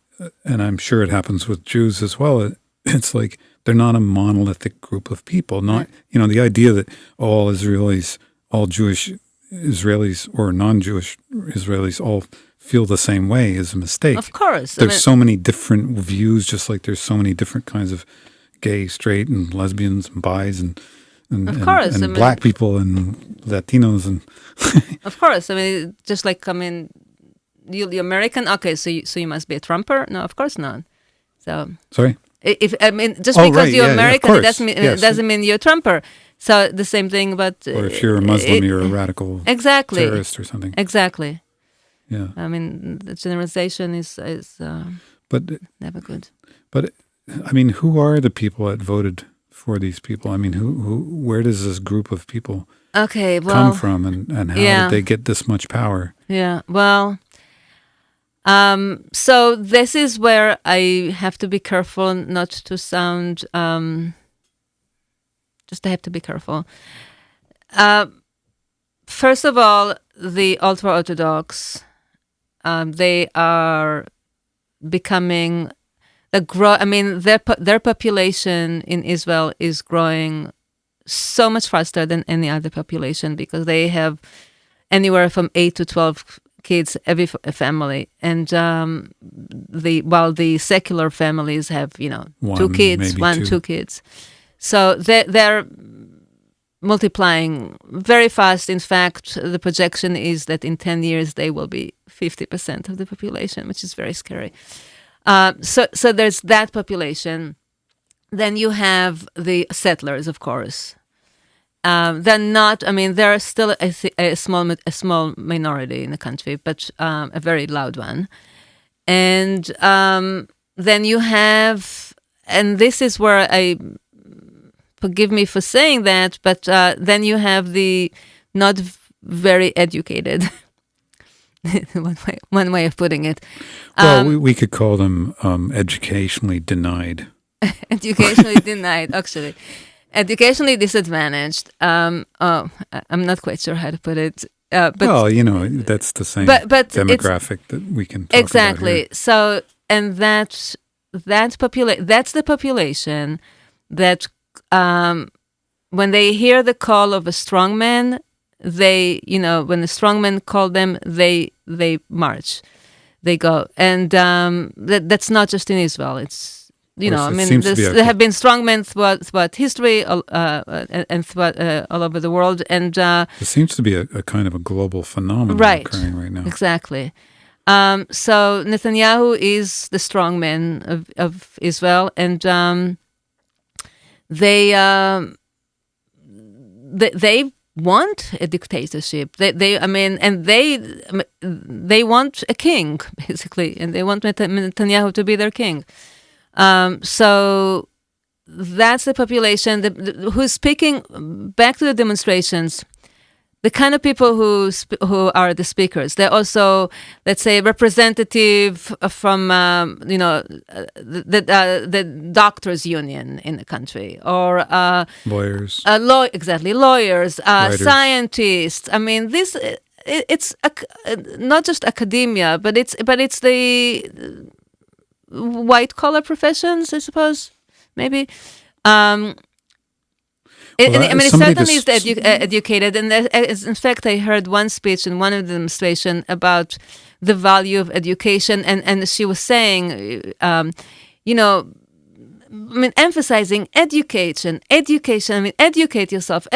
and I'm sure it happens with Jews as well. It's like they're not a monolithic group of people. Not, the idea that all Israelis, all Jewish Israelis or non-Jewish Israelis all feel the same way is a mistake. Of course. There's so many different views, just like there's so many different kinds of gay, straight, and lesbians, and bis, and black people, and Latinos, and of course. I mean, just like, you're American, okay, so you must be a Trumper? No, of course not. So sorry. Just because you're American, it doesn't mean you're a Trumper. So the same thing about... or if you're a Muslim, you're a radical terrorist or something. Exactly. Yeah. I mean, the generalization is but never good. But, I mean, who are the people that voted for these people? I mean, where does this group of people come from, and how did they get this much power? Yeah, well... so this is where I have to be careful not to sound... just I have to be careful. First of all, the ultra-Orthodox, they are becoming their population in Israel is growing so much faster than any other population, because they have anywhere from 8 to 12 kids every family, and while the secular families have 2 kids, two kids. So they're multiplying very fast. In fact, the projection is that in 10 years they will be 50% of the population, which is very scary. So there's that population. Then you have the settlers, of course. They're not. I mean, they're still a small minority in the country, but a very loud one. And then you have, and this is where I. Forgive me for saying that, but then you have the not very educated. one way of putting it. Well, we could call them educationally denied. Educationally denied, actually. Educationally disadvantaged. I'm not quite sure how to put it. But well, that's the same but demographic that we can talk exactly. about here. So, and that's the population that when they hear the call of a strongman, they, when the strongmen call them, they march, they go, and that's not just in Israel. It's there have been strongmen throughout history and throughout all over the world, and it seems to be a kind of a global phenomenon occurring right now. Exactly. So Netanyahu is the strongman of Israel, and they want a dictatorship. They want a king, basically, and they want Netanyahu to be their king. So that's the population who's speaking. Back to the demonstrations, the kind of people who are the speakers. They're also, let's say, representative from the doctors' union in the country, or lawyers. Lawyers, scientists. I mean, it's not just academia, but it's the white collar professions, I suppose, maybe. It certainly is educated, and in fact, I heard one speech in one of the demonstration about the value of education, and she was saying, emphasizing education. Educate yourself.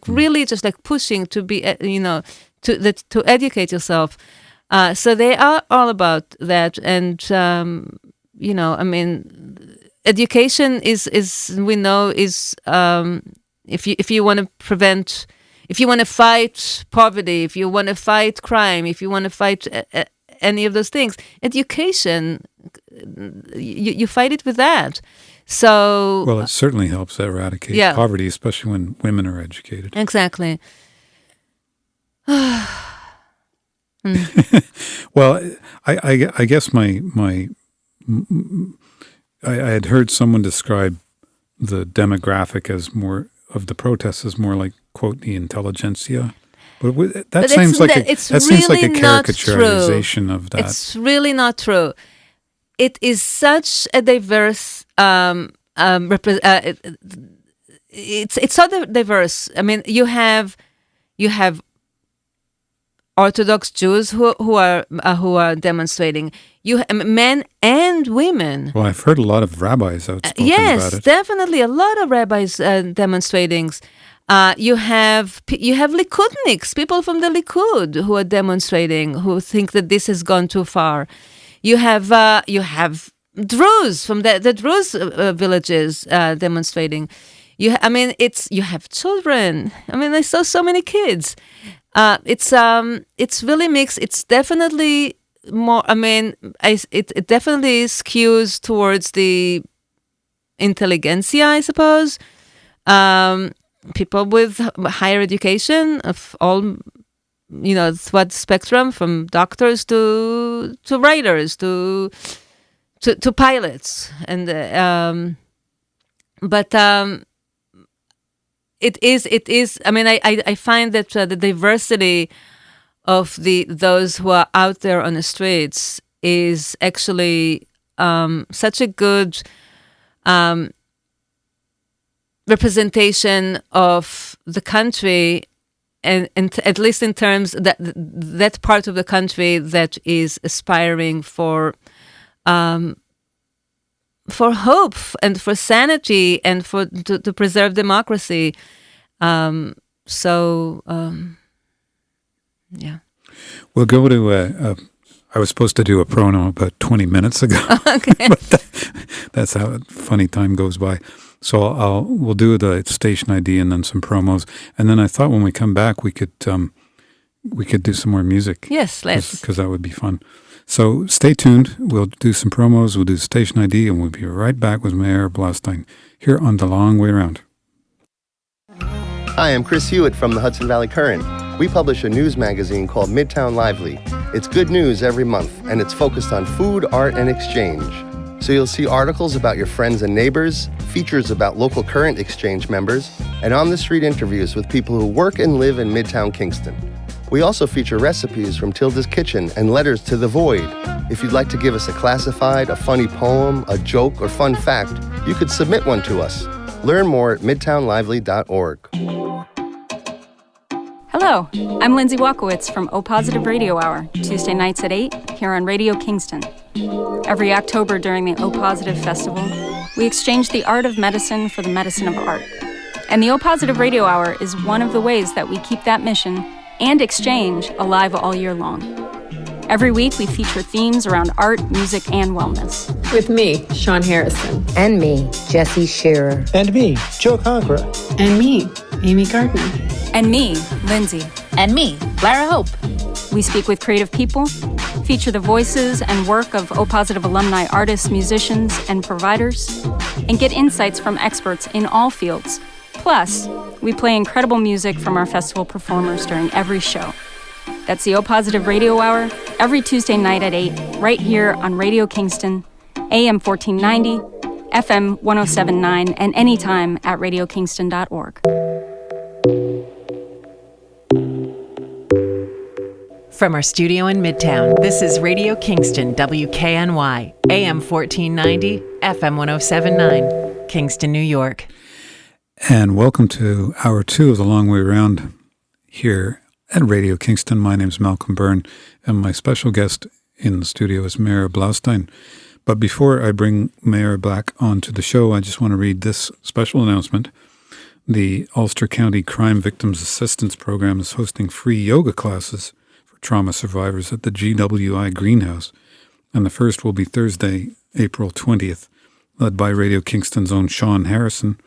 Really, just like pushing to be, to educate yourself. So they are all about that, and education is we know is if you want to fight poverty, if you want to fight crime, if you want to fight any of those things, education, you fight it with that. So it certainly helps eradicate poverty, especially when women are educated. Exactly. Well, I guess I had heard someone describe the demographic as more of the protests as more like, quote, the intelligentsia. But seems like a caricaturization of that. It's really not true. It is such a diverse. It's so diverse. I mean, you have Orthodox Jews who are demonstrating. You men and women. Well, I've heard a lot of rabbis outspoken about it. Yes, definitely a lot of rabbis demonstrating. You have Likudniks, people from the Likud who are demonstrating, who think that this has gone too far. You have Druze from the Druze villages demonstrating. You have children. I mean, I saw so many kids. It's really mixed. It's definitely more. I mean, it definitely skews towards the intelligentsia, I suppose. People with higher education of all, throughout the spectrum, from doctors to writers to pilots, and It is. I mean, I find that the diversity of those who are out there on the streets is actually such a good representation of the country, and at least in terms that part of the country that is aspiring for hope and for sanity and to preserve democracy. Yeah. We'll go to. I was supposed to do a promo about 20 minutes ago. Okay. But that's how funny time goes by. So we'll do the station ID and then some promos, and then I thought when we come back we could do some more music. Yes, let's. Because that would be fun. So stay tuned. We'll do some promos. We'll do station ID, and we'll be right back with Meira Blaustein here on The Long Way Around. Hi, I'm Chris Hewitt from the Hudson Valley Current. We publish a news magazine called Midtown Lively. It's good news every month, and it's focused on food, art, and exchange. So you'll see articles about your friends and neighbors, features about local current exchange members, and on-the-street interviews with people who work and live in Midtown Kingston. We also feature recipes from Tilda's Kitchen and letters to the void. If you'd like to give us a classified, a funny poem, a joke, or fun fact, you could submit one to us. Learn more at midtownlively.org. Hello, I'm Lindsay Walkowitz from O Positive Radio Hour, Tuesday nights at 8 here on Radio Kingston. Every October during the O Positive Festival, we exchange the art of medicine for the medicine of art. And the O Positive Radio Hour is one of the ways that we keep that mission and exchange alive all year long. Every week, we feature themes around art, music, and wellness. With me, Sean Harrison. And me, Jesse Shearer. And me, Joe Conqueror. And me, Amy Gardner. And me, Lindsay. And me, Lara Hope. We speak with creative people, feature the voices and work of O Positive alumni artists, musicians, and providers, and get insights from experts in all fields. Plus, we play incredible music from our festival performers during every show. That's the O Positive Radio Hour, every Tuesday night at 8, right here on Radio Kingston, AM 1490, FM 107.9, and anytime at radiokingston.org. From our studio in Midtown, this is Radio Kingston, WKNY, AM 1490, FM 107.9, Kingston, New York. And welcome to Hour 2 of the Long Way Around here at Radio Kingston. My name is Malcolm Byrne, and my special guest in the studio is Meira Blaustein. But before I bring Meira back onto the show, I just want to read this special announcement. The Ulster County Crime Victims Assistance Program is hosting free yoga classes for trauma survivors at the GWI Greenhouse, and the first will be Thursday, April 20th, led by Radio Kingston's own Sean Harrison.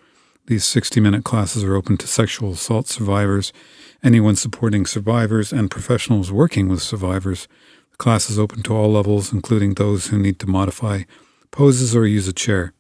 These 60-minute classes are open to sexual assault survivors, anyone supporting survivors, and professionals working with survivors. The class is open to all levels, including those who need to modify poses or use a chair.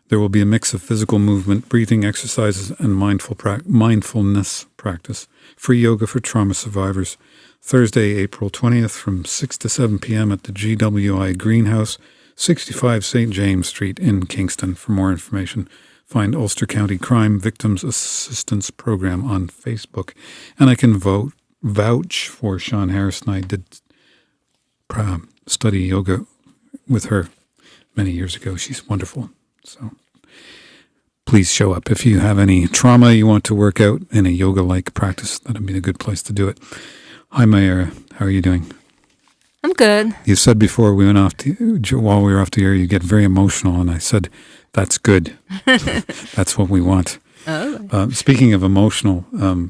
There will be a mix of physical movement, breathing exercises, and mindfulness practice. Free yoga for trauma survivors. Thursday, April 20th from 6 to 7 p.m. at the GWI Greenhouse, 65 St. James Street in Kingston. For more information, find Ulster County Crime Victims Assistance Program on Facebook. And I can vouch for Sean Harrison. I did study yoga with her many years ago. She's wonderful. So please show up. If you have any trauma you want to work out in a yoga-like practice, that would be a good place to do it. Hi, Meira. How are you doing? I'm good. You said before we went off while we were off the air, you get very emotional, and I said, that's good. That's what we want. Oh. Speaking of emotional, I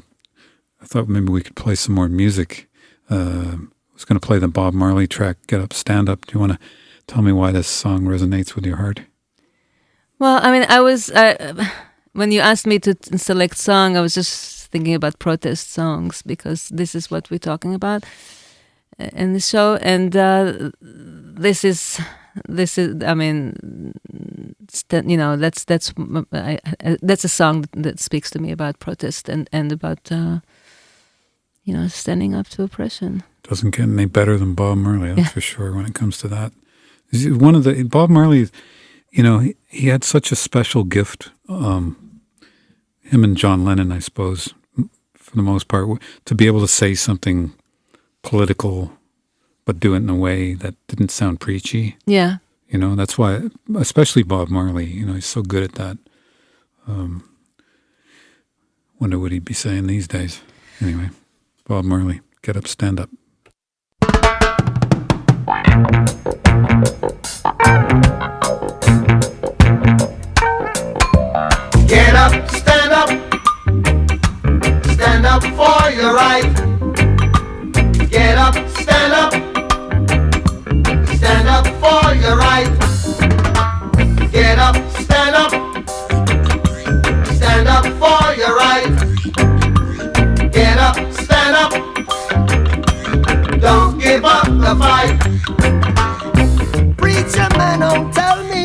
thought maybe we could play some more music. I was going to play the Bob Marley track, Get Up, Stand Up. Do you want to tell me why this song resonates with your heart? Well, I mean, I was, when you asked me to select song, I was just thinking about protest songs, because this is what we're talking about in the show. And this is, I mean, that's a song that speaks to me about protest and about, standing up to oppression. Doesn't get any better than Bob Marley, that's for sure, when it comes to that. Bob Marley, he had such a special gift, him and John Lennon, I suppose, for the most part, to be able to say something political, but do it in a way that didn't sound preachy. Yeah. That's why, especially Bob Marley, he's so good at that. Wonder what he'd be saying these days. Anyway, Bob Marley, Get Up, Stand Up. Get up, stand up for your right. Get up, stand up for your right. Get up, stand up for your right. Get up, stand up, don't give up the fight. Preacher man, don't tell me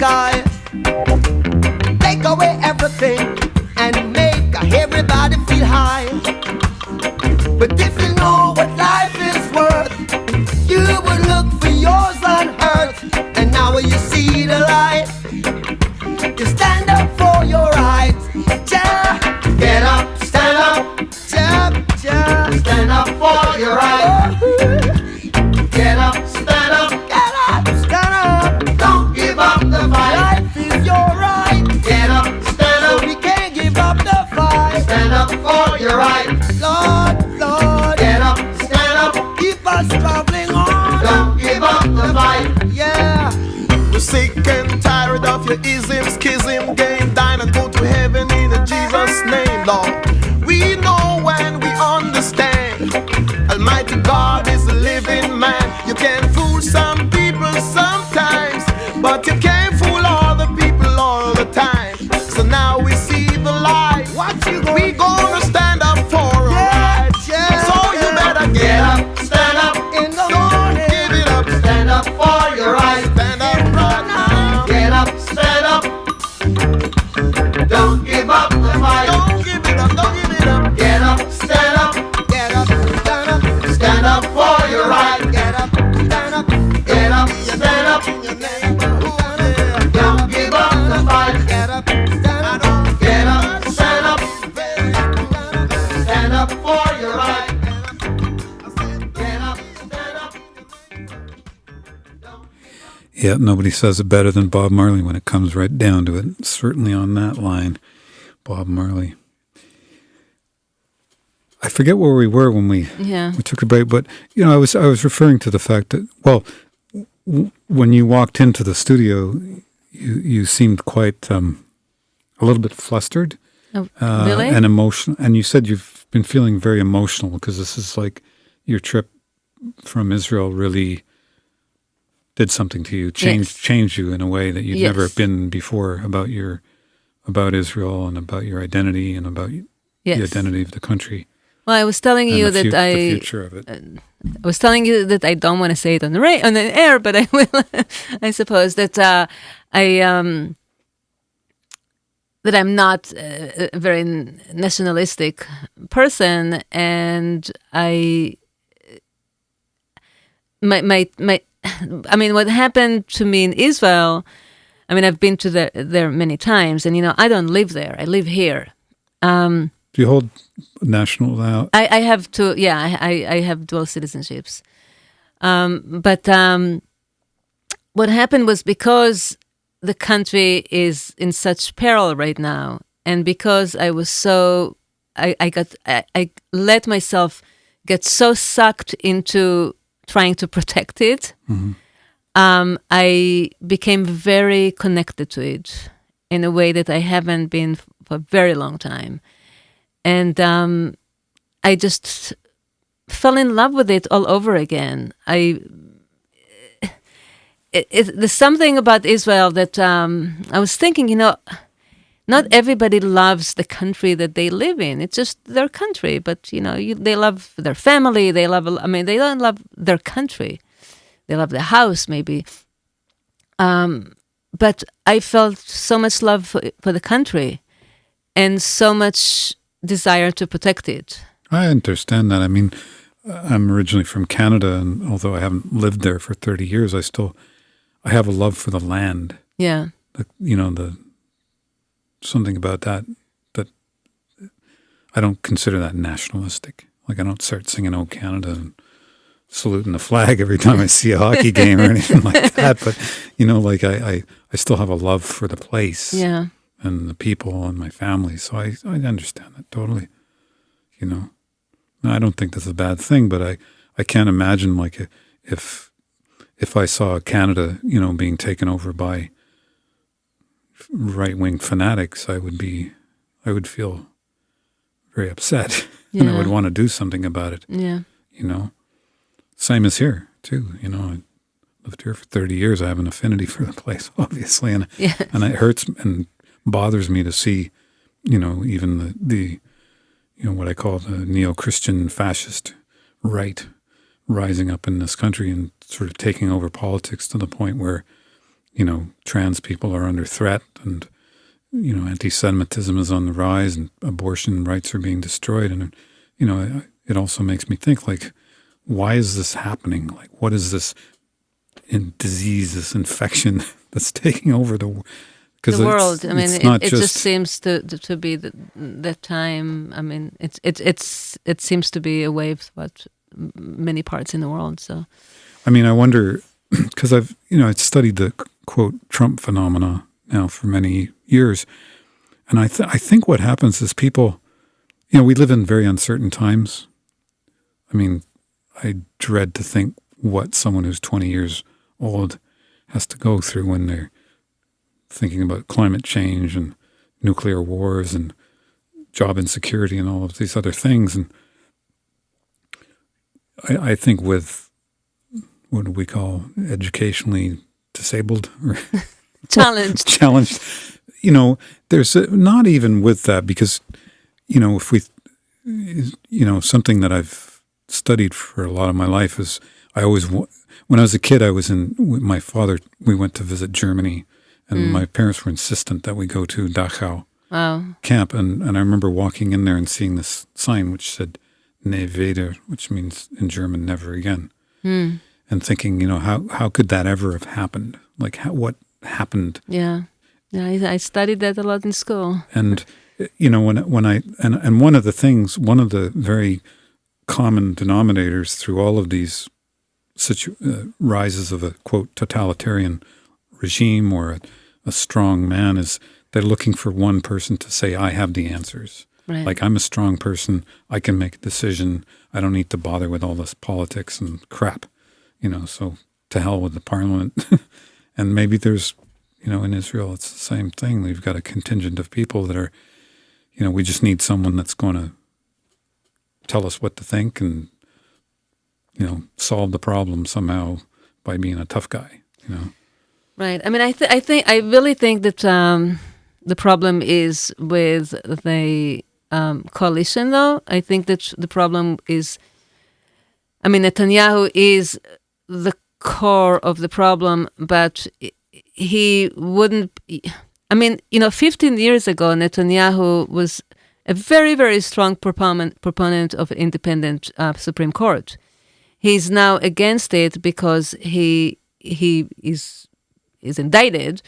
sky. Take away everything and make everybody feel high. But if you know what life is worth, you would look for yours on earth. And now when you see the light, you stand up for your rights. Ja, get up, stand up, ja, ja, stand up for your rights. Get up, stand up, get up, stand up. Don't give up the fight. Life is your right. Get up, stand up. So we can't give up the fight. Stand up for your right. Lord, Lord. Get up, stand up. Keep us traveling on. Don't give up the fight. Yeah. We're sick and tired of your ism, schism, game, dine and go to heaven in Jesus' name, Lord. We know when we understand. Almighty God is a living man. You can fool some people sometimes, but you can't fool all the people all the time. So now we see the light. We gonna stand up for our rights. Yeah. So you better get up, stand up in the morning. Give it up, stand up for your rights. Stand up right now. Get up, stand up. Don't give up the fight. Don't give it up, don't give it up. Get up, stand up. Get up, stand up. Stand up for your right. Get up, stand up. Get up, stand up. Don't give up the fight. Get up, stand up. Get up, stand up. Stand up for your right. Get up, stand up. Yeah, nobody says it better than Bob Marley when it comes right down to it. Certainly on that line, Bob Marley. I forget where we were when we took a break, but you know, I was referring to the fact that, well, when you walked into the studio, you seemed quite a little bit flustered, really, and emotional. And you said you've been feeling very emotional because this is like your trip from Israel really did something to you, changed you in a way that you'd never been before about Israel and about your identity and about the identity of the country. Well, I was telling you that the future of it. I was telling you that I don't want to say it on the air, but I will. I suppose that that I'm not a very nationalistic person, and I mean, what happened to me in Israel, I mean, I've been to there many times, and, you know, I don't live there. I live here. Do you hold national now? I have two, I have dual citizenships. But what happened was because the country is in such peril right now, and because I was so, I let myself get so sucked into trying to protect it, I became very connected to it in a way that I haven't been for a very long time. And I just fell in love with it all over again. There's something about Israel that I was thinking, you know, not everybody loves the country that they live in. It's just their country. But, you know, they love their family. They don't love their country. They love the house, maybe. But I felt so much love for the country and so much desire to protect it. I understand that. I mean, I'm originally from Canada, and although I haven't lived there for 30 years, I have a love for the land. Yeah. Something about that I don't consider that nationalistic. Like, I don't start singing "Oh Canada" and saluting the flag every time I see a hockey game or anything like that. But, you know, like I still have a love for the place. Yeah. And the people and my family. So I understand that totally, you know. No, I don't think that's a bad thing, but I can't imagine, like, if I saw Canada, you know, being taken over by right-wing fanatics, I would feel very upset. Yeah. And I would want to do something about it. Yeah. You know. Same as here, too. You know, I lived here for 30 years. I have an affinity for the place, obviously. And and it hurts and bothers me to see, you know, even the you know, what I call the neo-Christian fascist right rising up in this country and sort of taking over politics to the point where, trans people are under threat, and anti-Semitism is on the rise, and abortion rights are being destroyed, and it also makes me think, like, why is this happening? Like, what is this disease, this infection that's taking over the world? I mean, it just seems to be that time. I mean, it seems to be a wave throughout many parts in the world. So, I mean, I wonder, because I've studied the quote Trump phenomena now for many years, and I think what happens is people, we live in very uncertain times. I mean, I dread to think what someone who's 20 years old has to go through when they're thinking about climate change and nuclear wars and job insecurity and all of these other things. And I think with what do we call educationally disabled or challenged, there's not even with that, because, if we, something that I've studied for a lot of my life is when I was a kid, I was with my father, we went to visit Germany, and my parents were insistent that we go to Dachau camp. And I remember walking in there and seeing this sign which said "Nie wieder," which means in German, never again. And thinking, how could that ever have happened? Like, what happened? Yeah, I studied that a lot in school. And, when I one of the things, one of the very common denominators through all of these rises of a, quote, totalitarian regime or a strong man is they're looking for one person to say, I have the answers. Right. Like, I'm a strong person. I can make a decision. I don't need to bother with all this politics and crap, so to hell with the parliament. And maybe there's, in Israel, it's the same thing. We've got a contingent of people that are, we just need someone that's going to tell us what to think and, solve the problem somehow by being a tough guy, Right. I mean, I really think that the problem is with the coalition, though. I think that the problem is, Netanyahu is the core of the problem, but he wouldn't. 15 years ago, Netanyahu was a very, very strong proponent of independent Supreme Court. He's now against it because he is indicted,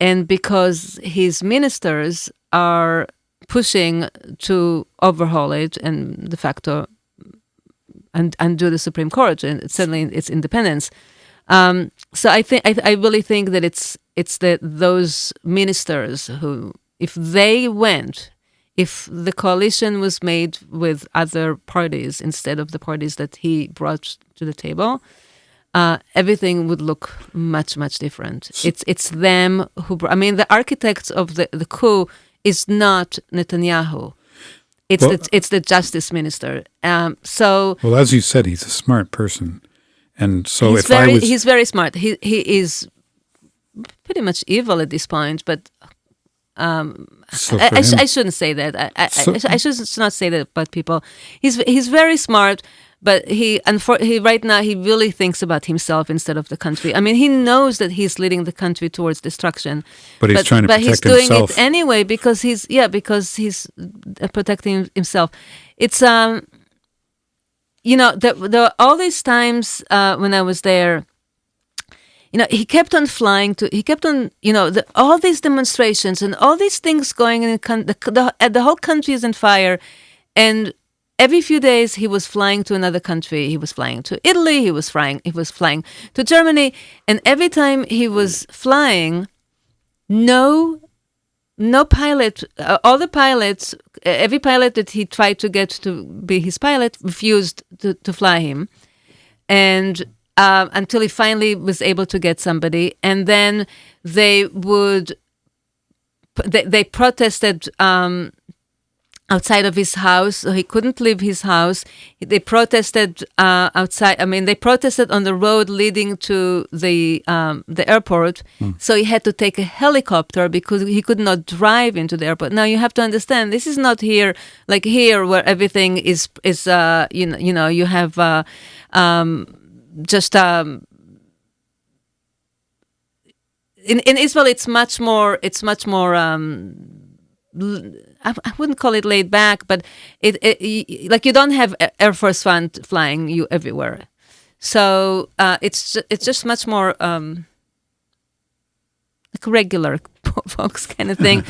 and because his ministers are pushing to overhaul it and de facto undo the Supreme Court and suddenly its independence. So I really think that it's those ministers who, if the coalition was made with other parties instead of the parties that he brought to the table, everything would look much, much different. It's them who. The architects of the coup is not Netanyahu. It's the justice minister. Well, as you said, he's a smart person, and so he's very smart. He is pretty much evil at this point, but. I shouldn't say that. I should not say that about people. He's very smart, but he right now he really thinks about himself instead of the country. He knows that he's leading the country towards destruction. But he's trying to protect himself. But he's doing it anyway because he's protecting himself. It's there were all these times when I was there. He kept on all these demonstrations and all these things going in the whole country is on fire. And every few days he was flying to another country. He was flying to Italy. He was flying to Germany. And every time he was flying, no pilot, all the pilots, every pilot that he tried to get to be his pilot refused to fly him. And until he finally was able to get somebody, and then they protested outside of his house, so he couldn't leave his house. They protested outside. They protested on the road leading to the airport. So he had to take a helicopter because he could not drive into the airport. Now you have to understand, this is not here like here where everything is you have. in Israel, it's much more. I wouldn't call it laid back, but like you don't have Air Force One flying you everywhere. So it's just much more like regular folks kind of thing.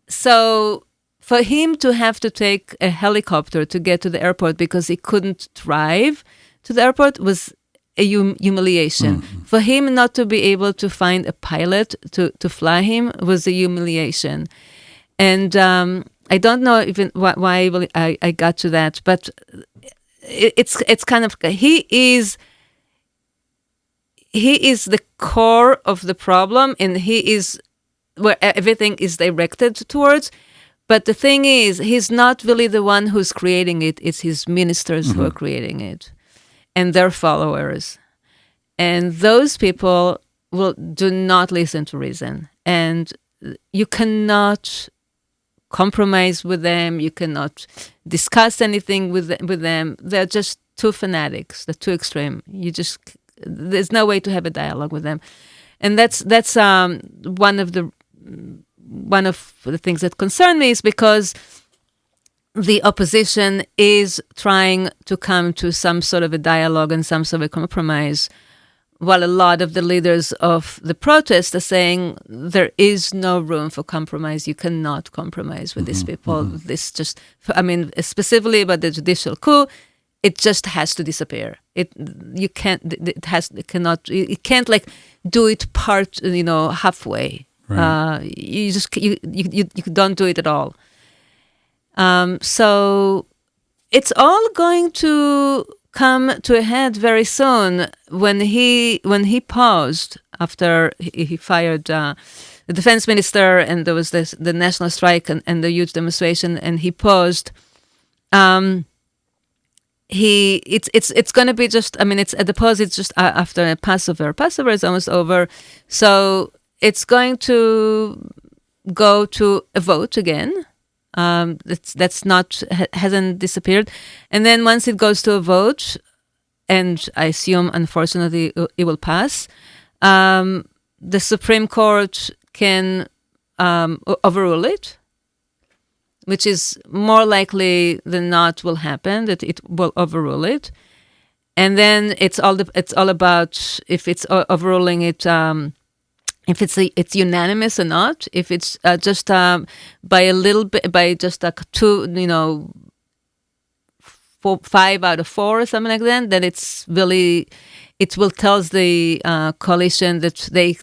So for him to have to take a helicopter to get to the airport because he couldn't drive to the airport was a humiliation. For him not to be able to find a pilot to fly him was a humiliation. And I don't know even why I got to that, but it's kind of he is the core of the problem, and he is where everything is directed towards. But the thing is, he's not really the one who's creating it. It's his ministers who are creating it, and their followers. And those people do not listen to reason. And you cannot compromise with them. You cannot discuss anything with them. They're just too fanatics. They're too extreme. There's no way to have a dialogue with them. And that's one of the things that concern me, is because the opposition is trying to come to some sort of a dialogue and some sort of a compromise, while a lot of the leaders of the protest are saying there is no room for compromise. You cannot compromise with these people. This just, specifically about the judicial coup, it just has to disappear. It can't like do it halfway. Right. You don't do it at all. So it's all going to come to a head very soon when he paused after he fired the defense minister, and there was the national strike and the huge demonstration, and he paused. It's going to be just. It's at the pause. It's just after Passover. Passover is almost over, so it's going to go to a vote again. Hasn't disappeared, and then once it goes to a vote, and I assume unfortunately it will pass, the Supreme Court can overrule it, which is more likely than not will happen, that it will overrule it, and then it's all about if it's overruling it. If it's unanimous or not, if it's just by a little bit, by just like 5 out of 4 or something like that, then it will tell the coalition that they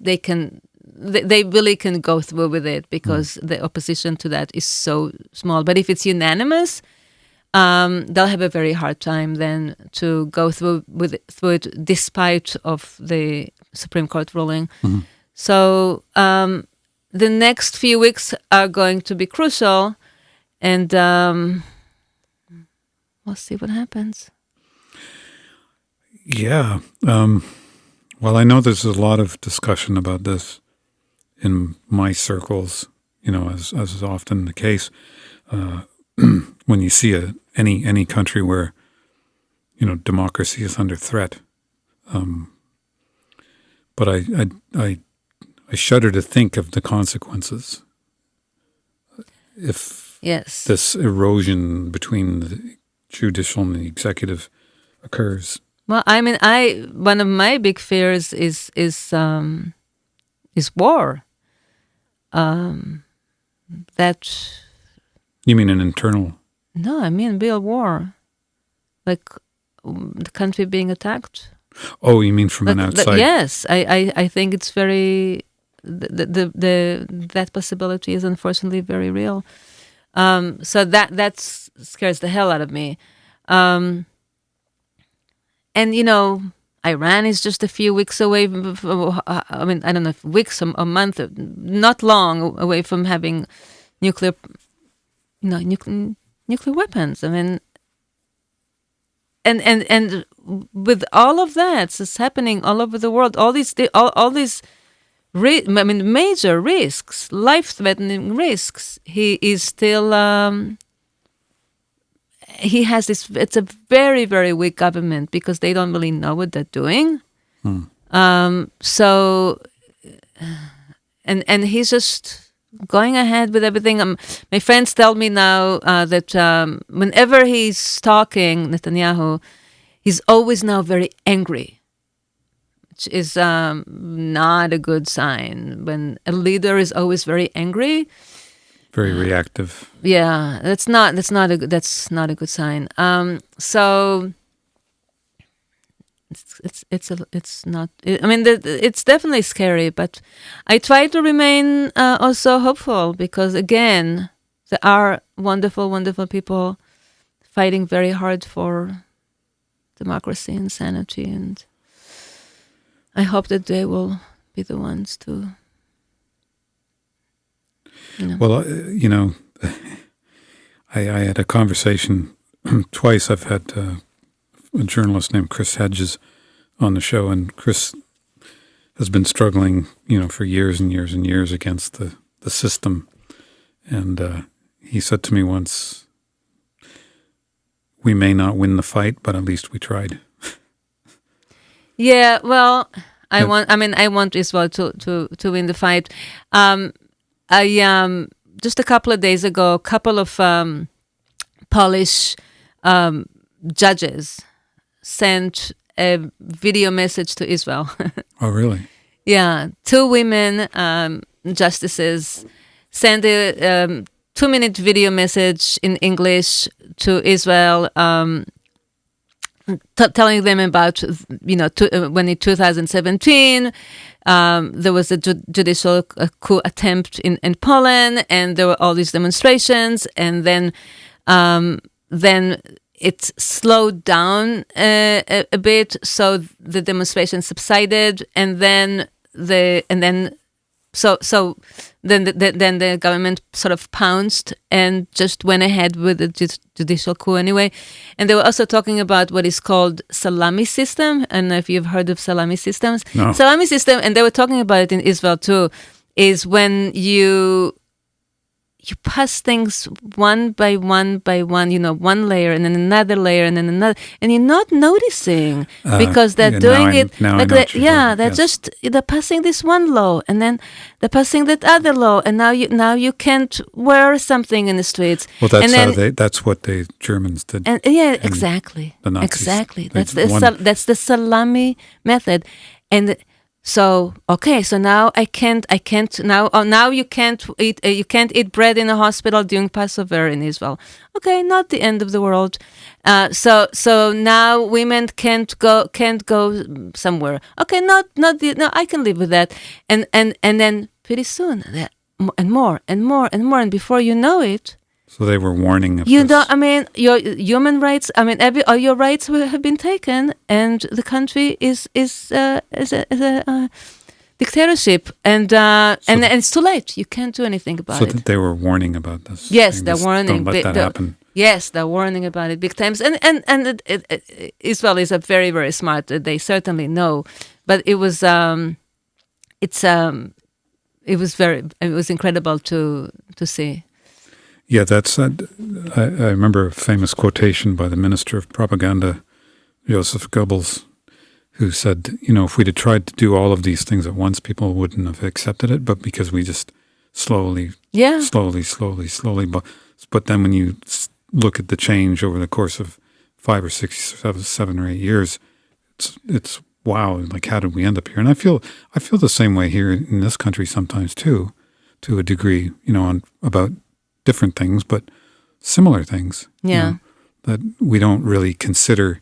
really can go through with it, because the opposition to that is so small. But if it's unanimous, they'll have a very hard time then to go through it, despite of the Supreme Court ruling. So the next few weeks are going to be crucial, and we'll see what happens. Yeah. Well, I know there's a lot of discussion about this in my circles, as is often the case. When you see any country where, democracy is under threat. But I shudder to think of the consequences if this erosion between the judicial and the executive occurs. Well, one of my big fears is war. That. You mean an internal? No, I mean real war, like the country being attacked. Oh, you mean from an outside? Yes, I think it's very. That possibility is unfortunately very real. So that scares the hell out of me. And Iran is just a few weeks away. I don't know if weeks or a month, not long away from having nuclear weapons. And with all of that, it's happening all over the world. All these major risks, life-threatening risks. He is still. He has this. It's a very, very weak government because they don't really know what they're doing. So and he's just going ahead with everything. My friends tell me now that whenever he's talking, Netanyahu, he's always now very angry, which is not a good sign. When a leader is always very angry, very reactive. Yeah, that's not a good sign. So it's not. I mean, it's definitely scary, but I try to remain also hopeful, because again, there are wonderful, wonderful people fighting very hard for democracy and sanity, and I hope that they will be the ones to. Well, I had a conversation twice. I've had a journalist named Chris Hedges on the show, and Chris has been struggling, for years and years and years against the system. And he said to me once, "We may not win the fight, but at least we tried." Yeah, well, I want Israel to win the fight. I just a couple of days ago, a couple of Polish judges sent a video message to Israel. Oh, really? Yeah, 2 women justices sent a 2-minute video message in English to Israel, telling them about, when in 2017 there was a judicial coup attempt in Poland, and there were all these demonstrations, and then it slowed down a bit, so the demonstrations subsided, and then the government sort of pounced and just went ahead with the judicial coup anyway. And they were also talking about what is called salami system. I don't know if you've heard of salami systems. No. Salami system, and they were talking about it in Israel too, is when you pass things one by one, one layer and then another layer and then another, and you're not noticing because they're doing it like that. Yeah, they're passing this one law and then they're passing that other law, and now you can't wear something in the streets. Well, that's what the Germans did. And exactly. The Nazis. Exactly. That's the salami method, and. So okay, so now I can't now you can't eat bread in a hospital during Passover in Israel. Okay, not the end of the world. So now women can't go somewhere. Okay, no, I can live with that. And then pretty soon and more, and before you know it. So they were warning of this. Your human rights. All your rights have been taken, and the country is a dictatorship, and it's too late. You can't do anything about it. So that they were warning about this. Yes, they're warning. Don't let that happen. Yes, they're warning about it big times. And Israel is a very, very smart. They certainly know, but it was incredible to see. Yeah, I remember a famous quotation by the Minister of Propaganda, Joseph Goebbels, who said, if we'd have tried to do all of these things at once, people wouldn't have accepted it, but because we just slowly, but then when you look at the change over the course of 5 or 6, 7 or 8 years, it's wow, like how did we end up here? And I feel the same way here in this country sometimes too, to a degree, about different things, but similar things. Yeah. That we don't really consider,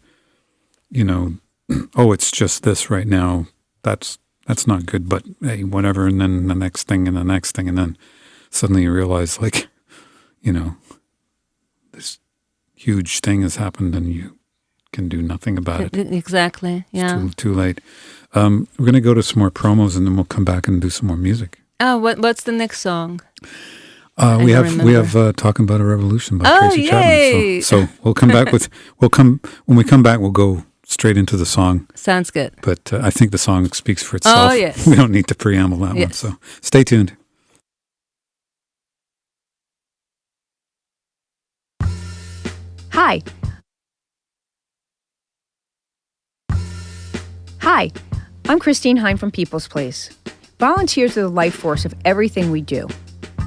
it's just this right now. That's not good, but hey, whatever. And then the next thing and the next thing. And then suddenly you realize this huge thing has happened and you can do nothing about it. Exactly. Yeah. It's too late. We're going to go to some more promos and then we'll come back and do some more music. Oh, what's the next song? We have Talking About a Revolution by Tracy Chapman. So we'll come back when we come back, we'll go straight into the song. Sounds good. But I think the song speaks for itself. Oh, yes. We don't need to preamble that one. So stay tuned. Hi, I'm Christine Hine from People's Place. Volunteers are the life force of everything we do.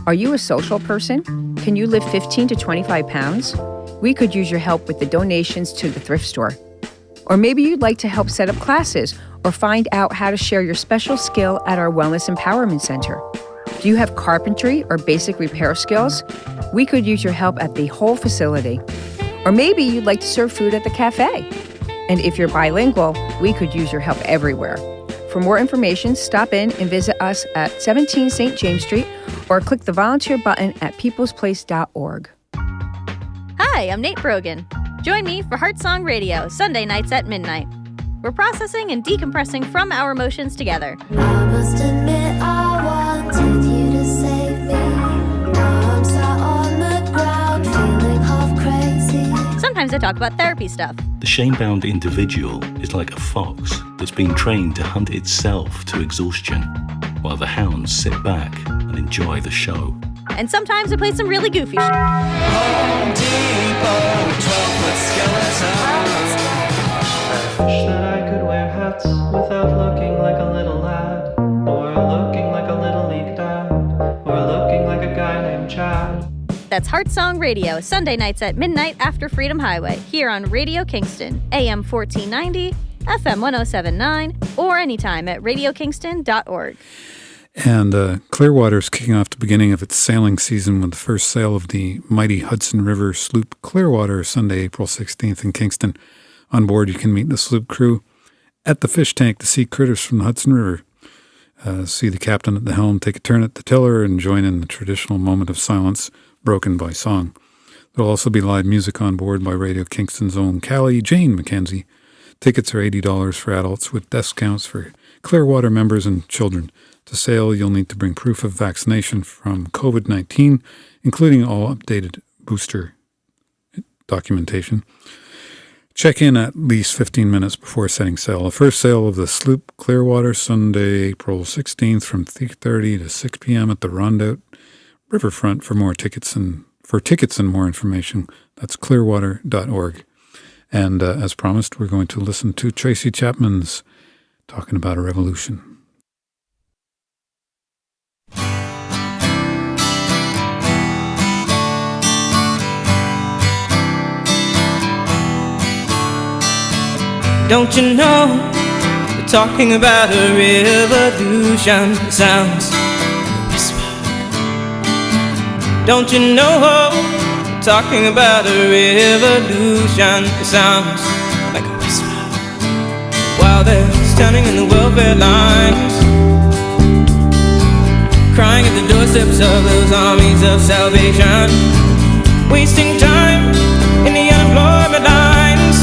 Are you a social person? Can you lift 15 to 25 pounds? We could use your help with the donations to the thrift store. Or maybe you'd like to help set up classes or find out how to share your special skill at our Wellness Empowerment Center. Do you have carpentry or basic repair skills? We could use your help at the whole facility. Or maybe you'd like to serve food at the cafe. And if you're bilingual, we could use your help everywhere. For more information, stop in and visit us at 17 St. James Street or click the volunteer button at peoplesplace.org. Hi, I'm Nate Brogan. Join me for Heart Song Radio, Sunday nights at midnight. We're processing and decompressing from our emotions together. I must admit I wanted you to save me. Now I'm sat on the ground feeling half crazy. Sometimes I talk about therapy stuff. The shame-bound individual is like a fox that's been trained to hunt itself to exhaustion, while the hounds sit back and enjoy the show. And sometimes I play some really goofy shit. Home Depot, 12-foot skeletons. I wish that I could wear hats without looking like a little lad, or looking like a little league dad, or looking like a guy named Chad. That's Heart Song Radio, Sunday nights at midnight after Freedom Highway, here on Radio Kingston, AM 1490, FM 1079, or anytime at radiokingston.org. And Clearwater's kicking off the beginning of its sailing season with the first sail of the mighty Hudson River sloop Clearwater, Sunday, April 16th in Kingston. On board, you can meet the sloop crew at the fish tank to see critters from the Hudson River. See the captain at the helm take a turn at the tiller and join in the traditional moment of silence broken by song. There will also be live music on board by Radio Kingston's own Callie Jane McKenzie. Tickets are $80 for adults with discounts for Clearwater members and children. To sail, you'll need to bring proof of vaccination from COVID-19, including all updated booster documentation. Check in at least 15 minutes before setting sail. The first sail of the sloop Clearwater, Sunday, April 16th from 3:30 to 6 p.m. at the Rondout Riverfront. For tickets and more information, that's clearwater.org. And as promised, we're going to listen to Tracy Chapman's Talking About a Revolution. Don't you know, we're talking about a revolution. It sounds like a whisper. Don't you know, we're talking about a revolution. It sounds like a whisper. While they're standing in the welfare lines, crying at the doorsteps of those armies of salvation, wasting time in the unemployment lines,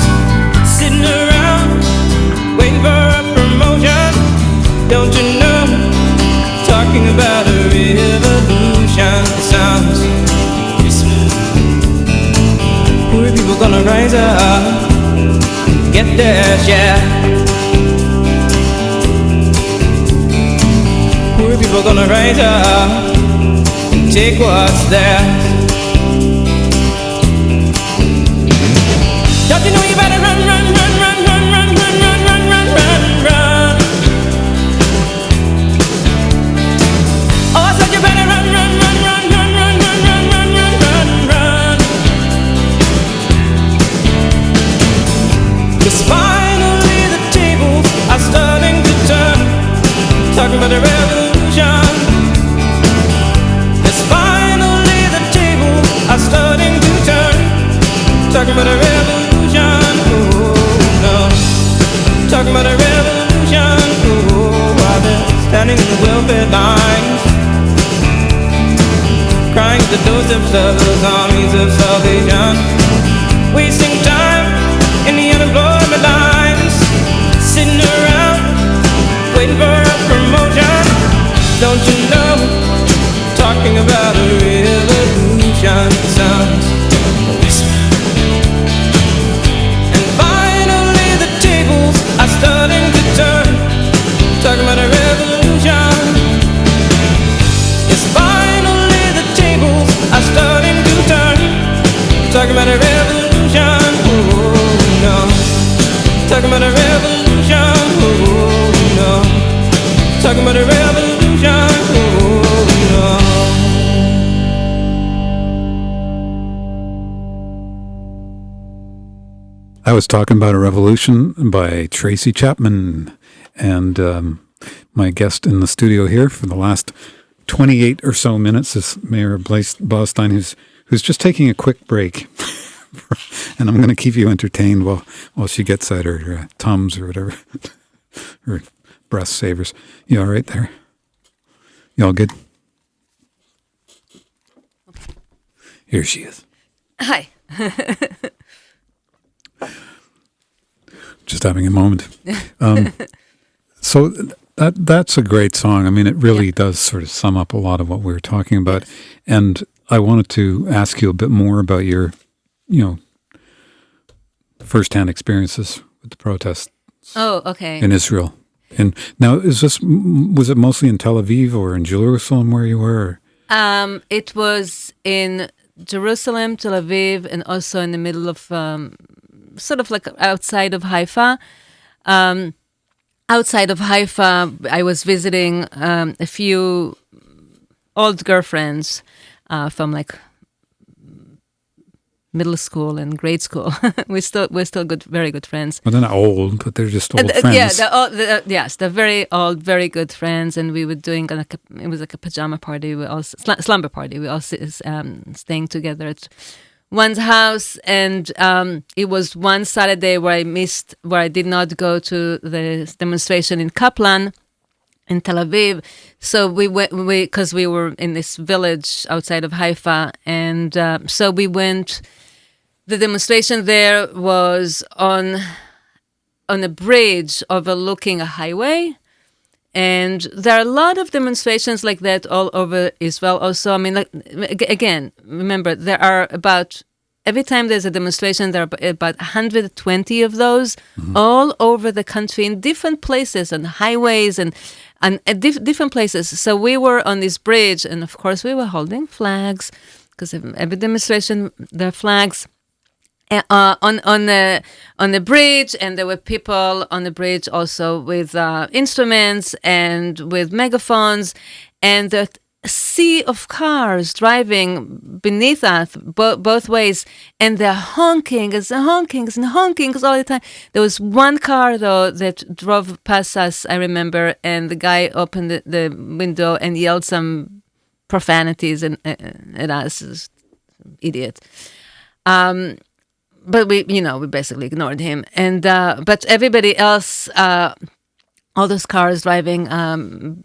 sitting around waiting for a promotion. Don't you know, talking about a revolution. It sounds whisper. Poor people gonna rise up and get their share. Poor people gonna rise up and take what's theirs. Don't you know you better run, run, run, run, run, run, run, run, run, run, run, run. Oh, I said you better run, run, run, run, run, run, run, run, run, run, run, run. 'Cause finally the tables are starting to turn. Talking about a revolution. 'Cause finally the tables are starting to turn. Talking about a revolution. Talking about a revolution, while they're standing in the welfare lines, crying at the doorsteps of those armies of salvation, wasting time in the unemployment lines, sitting around waiting for a promotion. Don't you know, talking about a revolution sounds a whisper. Are starting to turn, talking about a revolution. Yes, finally the tables are starting to turn, talking about a revolution. Oh no, talking about a revolution. Oh no, talking about a revolution. was talking about a revolution by Tracy Chapman, and my guest in the studio here for the last 28 or so minutes is Meira Blaustein, who's just taking a quick break. And I'm going to keep you entertained while she gets at her Tums or whatever, her breast savers. You all right there? You all good? Here she is. Hi. Just having a moment. So that's a great song. I mean, it really does sort of sum up a lot of what we were talking about. And I wanted to ask you a bit more about your, firsthand experiences with the protests. Oh, okay. In Israel. And now, was it mostly in Tel Aviv or in Jerusalem where you were? It was in Jerusalem, Tel Aviv, and also in the middle of, sort of like outside of Haifa. Outside of Haifa, I was visiting a few old girlfriends from like middle school and grade school. we're still good, very good friends. Well, they're not old, but they're just old friends. Yeah, they're very old, very good friends. And we were doing it was like a pajama party. We also slumber party. We all staying together at one's house. And it was one Saturday where I did not go to the demonstration in Kaplan in Tel Aviv. So because we were in this village outside of Haifa, and so we went. The demonstration there was on a bridge overlooking a highway, and there are a lot of demonstrations like that all over Israel. Also, I mean, again, remember there are every time there's a demonstration, there are about 120 of those all over the country in different places and highways and different places. So we were on this bridge, and of course we were holding flags because every demonstration there are flags. On the bridge, and there were people on the bridge also with instruments and with megaphones, and the sea of cars driving beneath us both ways, and they're honkings all the time. There was one car though that drove past us, I remember, and the guy opened the window and yelled some profanities at us, idiot. But we basically ignored him, and but everybody else, all those cars driving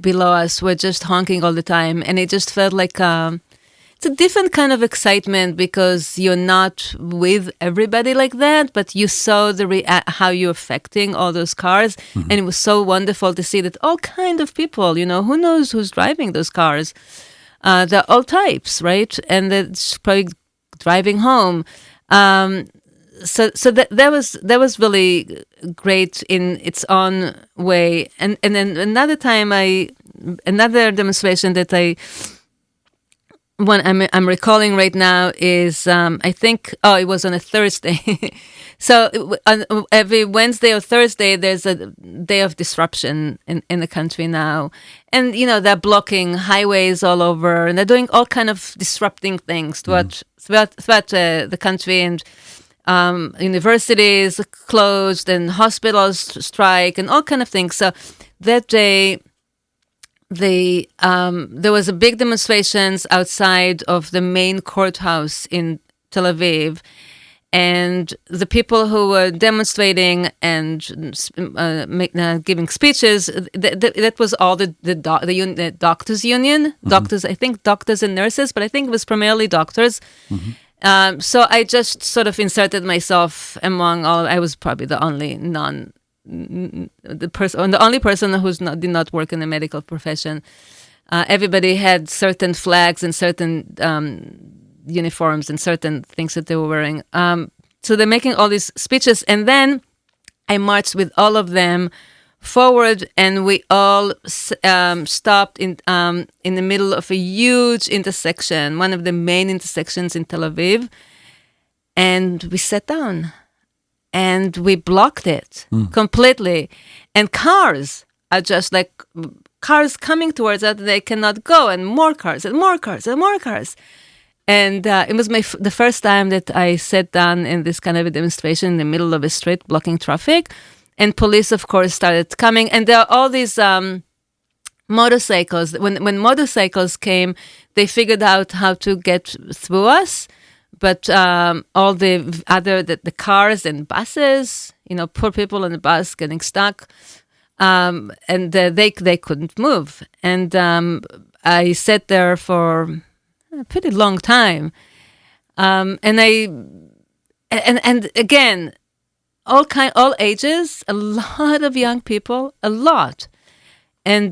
below us were just honking all the time, and it just felt like it's a different kind of excitement because you're not with everybody like that, but you saw how you're affecting all those cars, and it was so wonderful to see that all kind of people, who knows who's driving those cars, they're all types, right, and they're probably driving home. So that was really great in its own way. And then another demonstration that I'm recalling right now is I think it was on a Thursday. So every Wednesday or Thursday there's a day of disruption in the country now, and they're blocking highways all over, and they're doing all kind of disrupting things throughout the country, and universities closed and hospitals strike and all kind of things. So that day, there was a big demonstrations outside of the main courthouse in Tel Aviv, and the people who were demonstrating and giving speeches, that was all the doctors' union, doctors, I think doctors and nurses, but I think it was primarily doctors. So I just sort of inserted myself among all. I was probably the only the only person who did not work in the medical profession. Everybody had certain flags and certain uniforms and certain things that they were wearing. So they're making all these speeches, and then I marched with all of them forward, and we all stopped in the middle of a huge intersection, one of the main intersections in Tel Aviv, and we sat down and we blocked it completely. And cars are just like cars coming towards us, they cannot go, and more cars and more cars and more cars. And it was the first time that I sat down in this kind of a demonstration in the middle of a street blocking traffic. And police, of course, started coming. And there are all these motorcycles. When motorcycles came, they figured out how to get through us. But all the cars and buses, poor people on the bus getting stuck, and they couldn't move. And I sat there for a pretty long time, and again, all ages, a lot of young people, a lot, and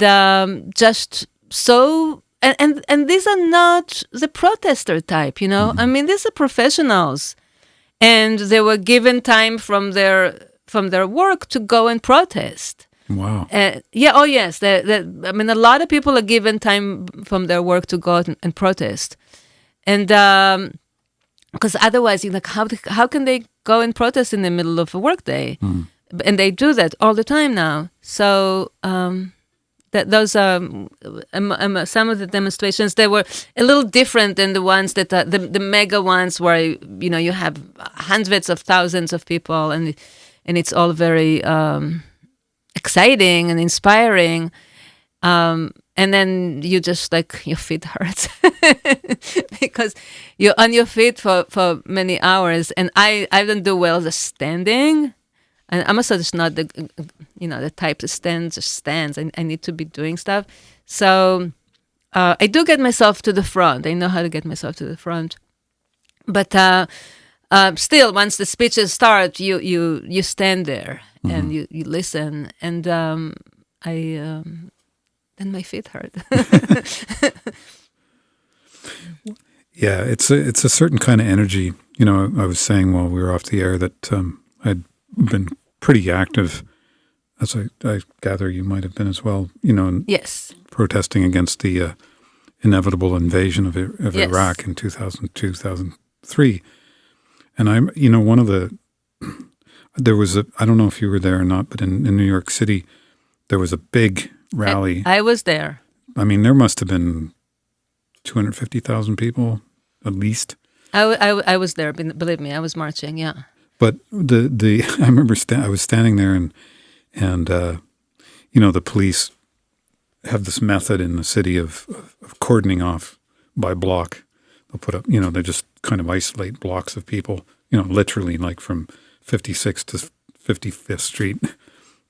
just so. And these are not the protester type, I mean, these are professionals, and they were given time from their work to go and protest. Wow. Yeah. Oh, yes. I mean, a lot of people are given time from their work to go and protest, and because otherwise, how can they go and protest in the middle of a workday? And they do that all the time now. So. Those are some of the demonstrations. They were a little different than the ones that the mega ones where you have hundreds of thousands of people and it's all very exciting and inspiring. And then you just your feet hurt because you're on your feet for many hours. And I don't do well just standing. And I'm also just not the type that stands. I need to be doing stuff. So I do get myself to the front. I know how to get myself to the front. But still, once the speeches start, you stand there and you listen. And then my feet hurt. Yeah, it's a certain kind of energy. I was saying while we were off the air that I'd been pretty active, as I gather you might have been as well, yes, protesting against the inevitable invasion of yes. Iraq in 2002, 2003. And one of there was I don't know if you were there or not, but in New York City, there was a big rally. I was there. I mean, there must have been 250,000 people at least. I was there, believe me, I was marching, yeah. But I remember I was standing there and the police have this method in the city of cordoning off by block. They'll put up, they just kind of isolate blocks of people, literally like from 56th to 55th Street,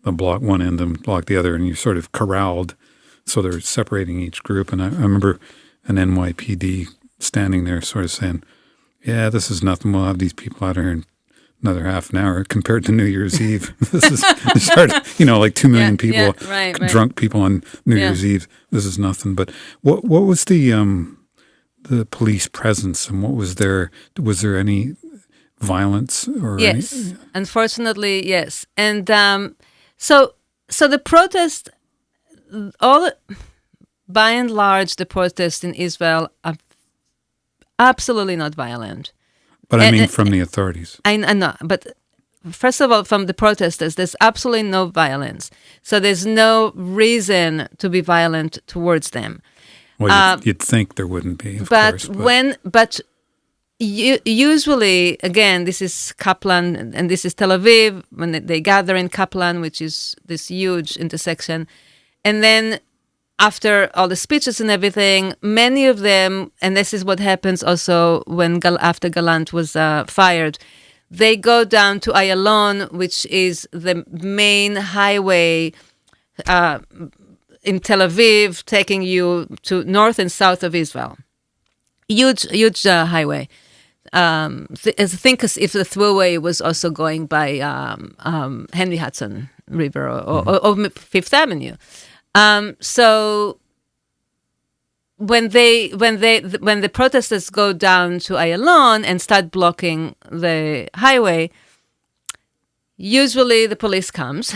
the block one end and block the other, and you're sort of corralled. So they're separating each group. And I remember an NYPD standing there sort of saying, yeah, this is nothing. We'll have these people out here in another half an hour compared to New Year's Eve. This is like 2 million people, right. drunk people on New Year's Eve. This is nothing. But what was the police presence, and what was there? Was there any violence or? Yes, unfortunately, yes. And so the protest, by and large, the protests in Israel are absolutely not violent. But I mean from the authorities. I know, but first of all, from the protesters, there's absolutely no violence. So there's no reason to be violent towards them. Well, you'd think there wouldn't be, of course. But usually, again, this is Kaplan and this is Tel Aviv, when they gather in Kaplan, which is this huge intersection. And then after all the speeches and everything, many of them, and this is what happens also when after Galant was fired, they go down to Ayalon, which is the main highway in Tel Aviv, taking you to north and south of Israel. Huge highway. I think if the thruway was also going by Henry Hudson River or Fifth Avenue. So when the protesters go down to Ayalon and start blocking the highway, usually the police comes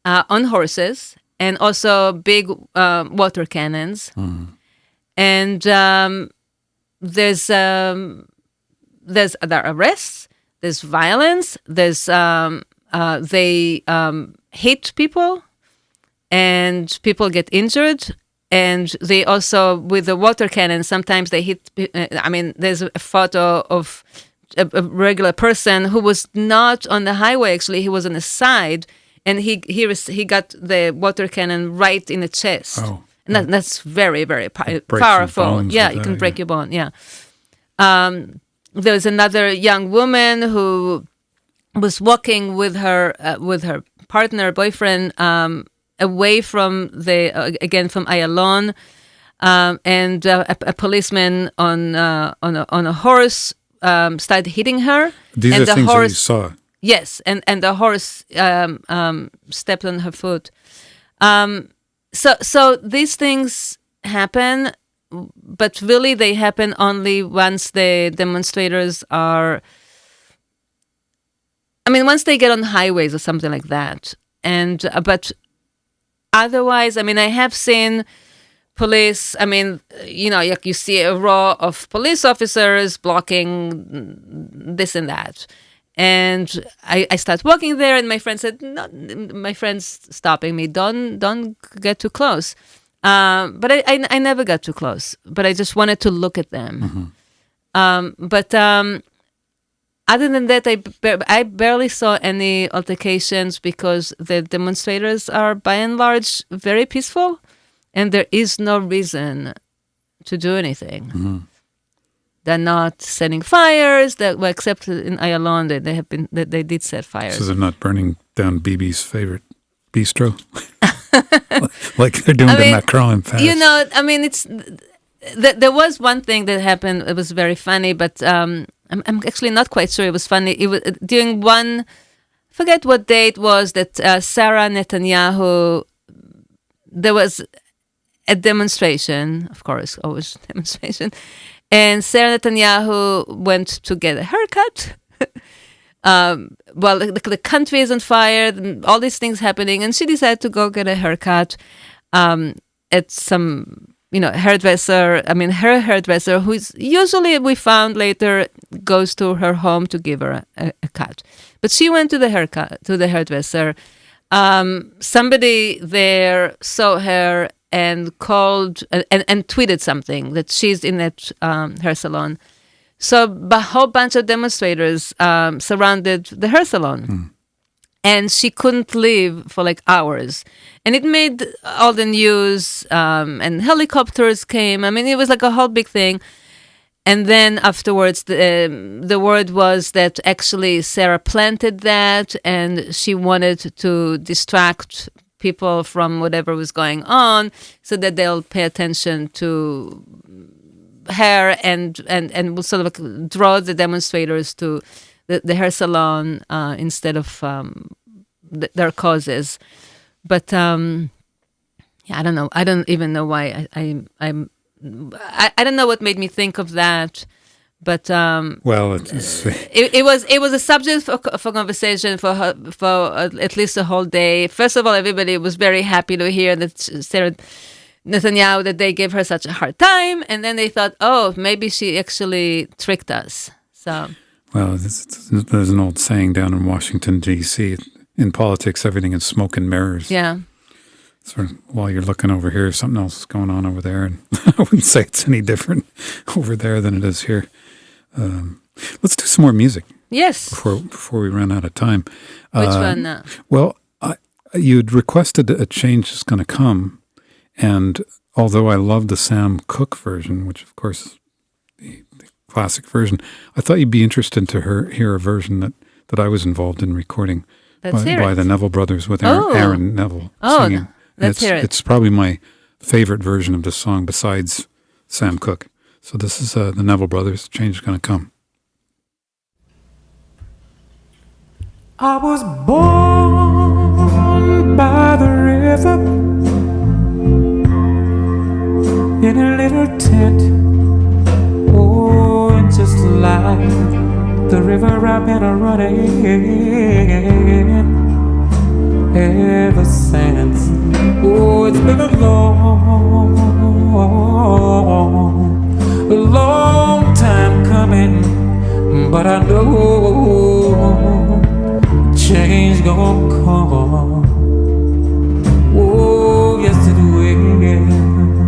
on horses and also big water cannons, and there's arrests, there's violence, there's they hit people. And people get injured, And they also, with the water cannon, sometimes they hit. There's a photo of a regular person who was not on the highway. Actually, he was on the side, and he got the water cannon right in the chest. Oh. And that's very, very powerful. Yeah, you can break your bone. Yeah. There was another young woman who was walking with her boyfriend, away from from Ayalon, and a policeman on a horse started hitting her. These and are the things horse, that you saw. Yes, and the horse stepped on her foot. So these things happen, but really they happen only once the demonstrators are. Once they get on highways or something like that, and but otherwise, I have seen police. You see a row of police officers blocking this and that. And I start walking there, and my friend said, "No," my friend's stopping me. Don't get too close. But I never got too close. But I just wanted to look at them. Mm-hmm. Other than that, I barely saw any altercations because the demonstrators are, by and large, very peaceful, and there is no reason to do anything. Mm-hmm. They're not setting fires. Except in Ayalon, they did set fires. So they're not burning down Bibi's favorite bistro, like they're doing to Macron in Paris. It's there was one thing that happened. It was very funny, but I'm actually not quite sure it was funny. It was during one, I forget what day it was, that Sarah Netanyahu. There was a demonstration, of course, always demonstration. And Sarah Netanyahu went to get a haircut. The country is on fire, and all these things happening, and she decided to go get a haircut at some, hairdresser. Her hairdresser, who's usually, we found later, goes to her home to give her a cut. But she went to the hairdresser. Somebody there saw her and called and tweeted something that she's in that hair salon. So a whole bunch of demonstrators surrounded the hair salon. And she couldn't leave for hours. And it made all the news, and helicopters came. It was a whole big thing. And then afterwards, the word was that actually Sarah planted that, and she wanted to distract people from whatever was going on so that they'll pay attention to her and will sort of draw the demonstrators to the hair salon instead of their causes. But I don't know. I don't even know why I don't know what made me think of that. But it was a subject for conversation for at least a whole day. First of all, everybody was very happy to hear that Sarah Netanyahu, that they gave her such a hard time, and then they thought, oh, maybe she actually tricked us. So, well, there's an old saying down in Washington D.C. In politics, everything is smoke and mirrors. Yeah. Sort of, while you're looking over here, something else is going on over there, and I wouldn't say it's any different over there than it is here. Let's do some more music. Yes. Before we run out of time. Which one? Well, you'd requested a change is going to come, and although I love the Sam Cooke version, which of course is the classic version, I thought you'd be interested to hear a version that I was involved in recording by the Neville Brothers with Aaron Neville singing. Let's hear it. It's probably my favorite version of this song besides Sam Cooke. So this is the Neville Brothers, Change is Gonna Come. I was born by the river in a little tent. Oh, and just like the river I've been running ever since. Oh, it's been a long time coming, but I know change gonna come. Oh, yes it will.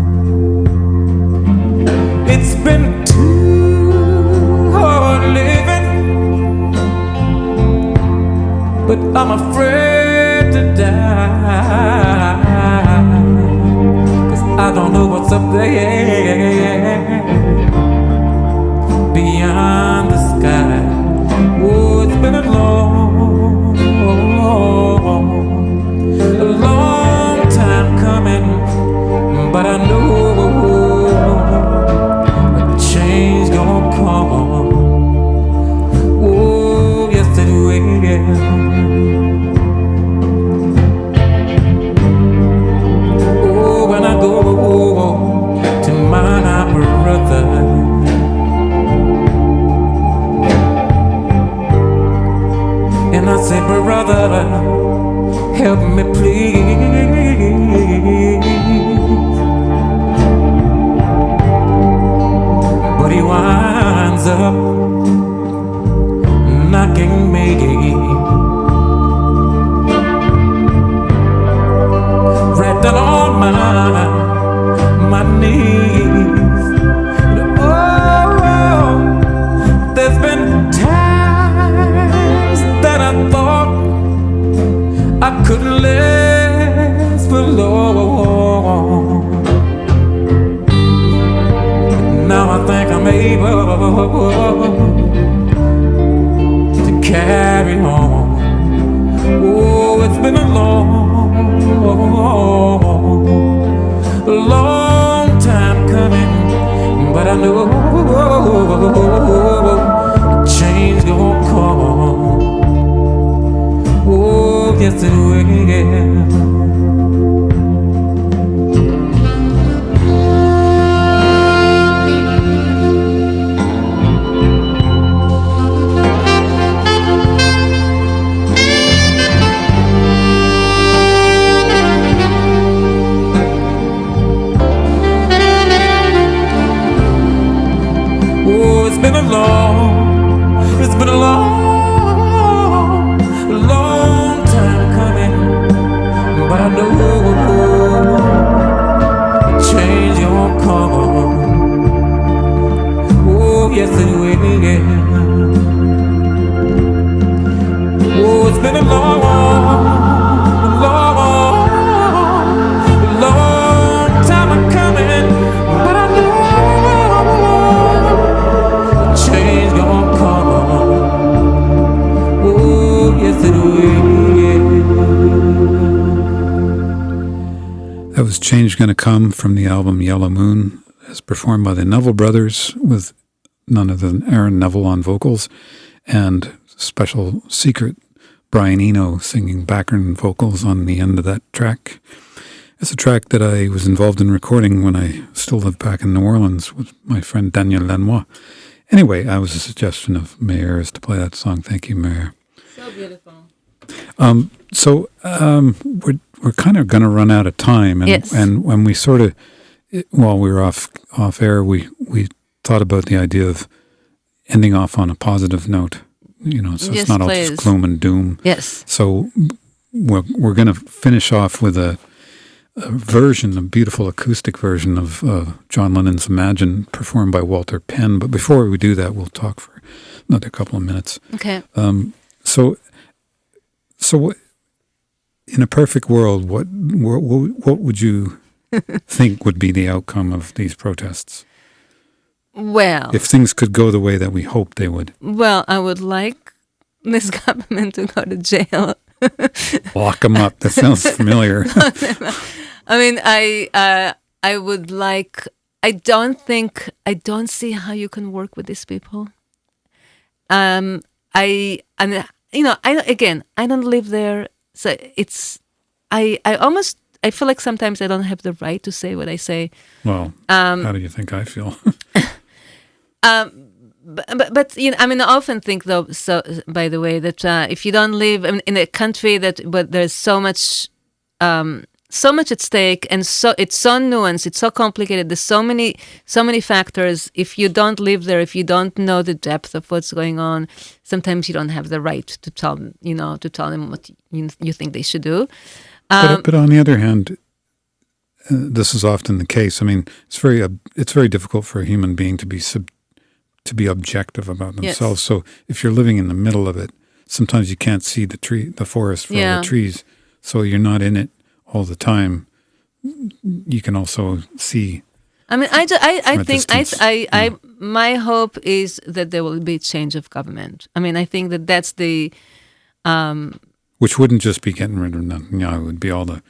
don't know what's up there beyond the sky. Oh, it's been a long time coming, but I know a change gonna come. Oh, yes it will. Oh, when I go to my brother, and I say, brother, help me please. But he winds up knocking me right down on my knees. Oh, there's been times that I thought I couldn't last for long. Now I think I'm able to carry on. Oh, it's been a long time coming, but I know change gonna come. Oh, yes it will. It's been a long time coming, but I know change gonna come. Oh, yes it will. Oh, it's been a long time coming, but I know change gonna come. Oh, yes it will. That was Change Gonna Come from the album Yellow Moon, as performed by the Neville Brothers with none other than Aaron Neville on vocals and special secret Brian Eno singing background vocals on the end of that track. It's a track that I was involved in recording when I still lived back in New Orleans with my friend Daniel Lanois. Anyway, that was a suggestion of Meira's to play that song. Thank you, Meira. So beautiful. We're kind of going to run out of time, and yes. And when we sort of, while we were off air, we thought about the idea of ending off on a positive note. You know, so yes, it's not all please. just gloom and doom. Yes. So we're going to finish off with a beautiful acoustic version of John Lennon's Imagine, performed by Walter Penn. But before we do that, we'll talk for another couple of minutes. Okay. So in a perfect world, what would you think would be the outcome of these protests? Well, if things could go the way that we hope they would. Well, I would like this government to go to jail. Lock them up. That sounds familiar. I mean, I would like. I don't see how you can work with these people. I don't live there, so it's. I feel like sometimes I don't have the right to say what I say. Well, how do you think I feel? But you know, I mean, I often think though. So, by the way, that if you don't live in a country but there's so much at stake, and so it's so nuanced, it's so complicated. There's so many factors. If you don't live there, if you don't know the depth of what's going on, sometimes you don't have the right to tell them what you think they should do. But on the other hand, this is often the case. I mean, it's very difficult for a human being to be objective about themselves. Yes. So if you're living in the middle of it, sometimes you can't see the forest for all the trees. So you're not in it all the time. you can also see. I mean, I think distance. my hope is that there will be change of government. I mean, I think that that's the which wouldn't just be getting rid of Netanyahu; it would be all the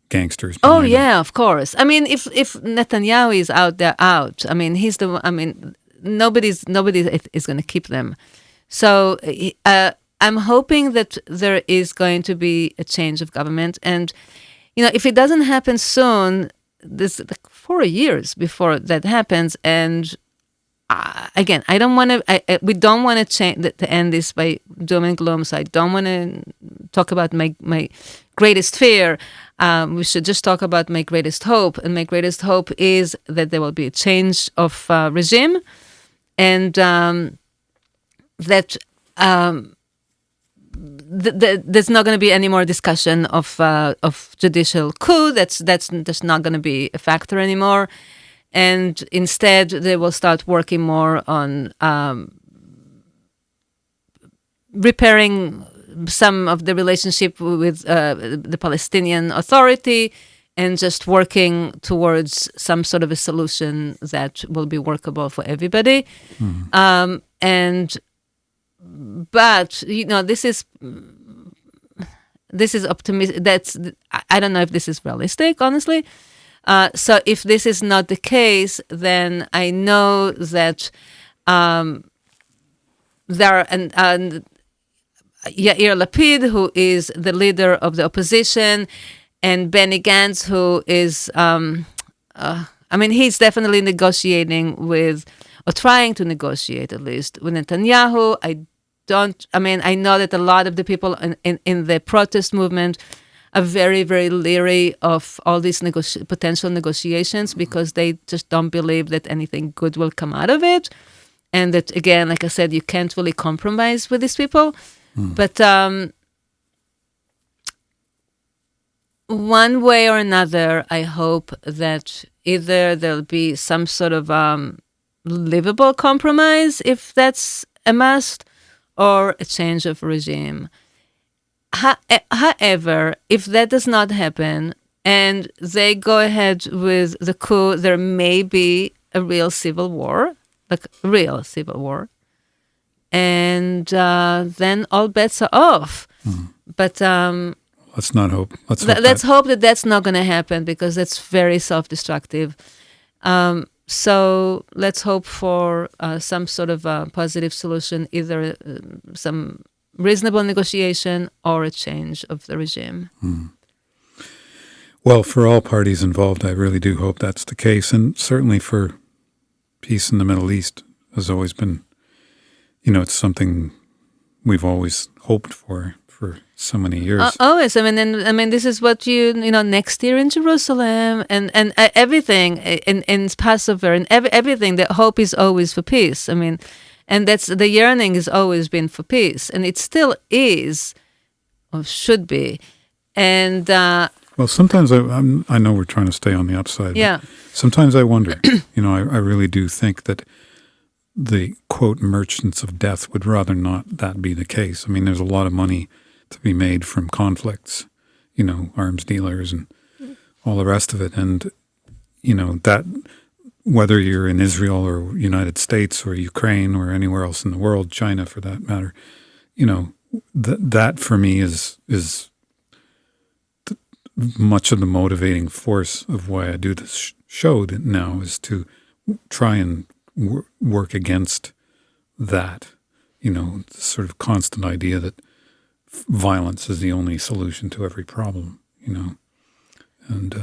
gangsters. Oh behind yeah, of course. I mean, if Netanyahu is out, they're out. I mean, he's the. I mean, nobody is going to keep them. So I'm hoping that there is going to be a change of government, and if it doesn't happen soon, this 4 years before that happens, and again, I don't want to. We don't want to end this by doom and gloom. So I don't want to talk about my greatest fear. We should just talk about my greatest hope, and my greatest hope is that there will be a change of regime, and that there's not going to be any more discussion of judicial coup. That's not going to be a factor anymore. And instead, they will start working more on repairing some of the relationship with the Palestinian Authority, and just working towards some sort of a solution that will be workable for everybody. But this is optimistic. I don't know if this is realistic, honestly. So if this is not the case, then I know that there are and Yair Lapid, who is the leader of the opposition, and Benny Gantz, who is, he's definitely negotiating with, or trying to negotiate at least, with Netanyahu. I know that a lot of the people in the protest movement are very, very leery of all these potential negotiations, because they just don't believe that anything good will come out of it. And that, again, like I said, you can't really compromise with these people. But one way or another, I hope that either there'll be some sort of livable compromise, if that's a must, or a change of regime. However, if that does not happen and they go ahead with the coup, there may be a real civil war, and then all bets are off. But let's not hope. Let's hope that that's not going to happen, because that's very self-destructive. So let's hope for some sort of positive solution, either some reasonable negotiation or a change of the regime. Well, for all parties involved, I really do hope that's the case. And certainly for peace in the Middle East has always been, it's something we've always hoped for so many years. Always. This is what next year in Jerusalem and everything in Passover and everything, the hope is always for peace. And that's the yearning has always been for peace, and it still is, or should be. And well, sometimes I know we're trying to stay on the upside. Yeah. Sometimes I wonder. I really do think that the quote merchants of death would rather not that be the case. There's a lot of money to be made from conflicts, arms dealers and all the rest of it, and that. Whether you're in Israel or United States or Ukraine or anywhere else in the world, China for that matter, that for me is much of the motivating force of why I do this show now, is to try and work against that, the sort of constant idea that violence is the only solution to every problem, and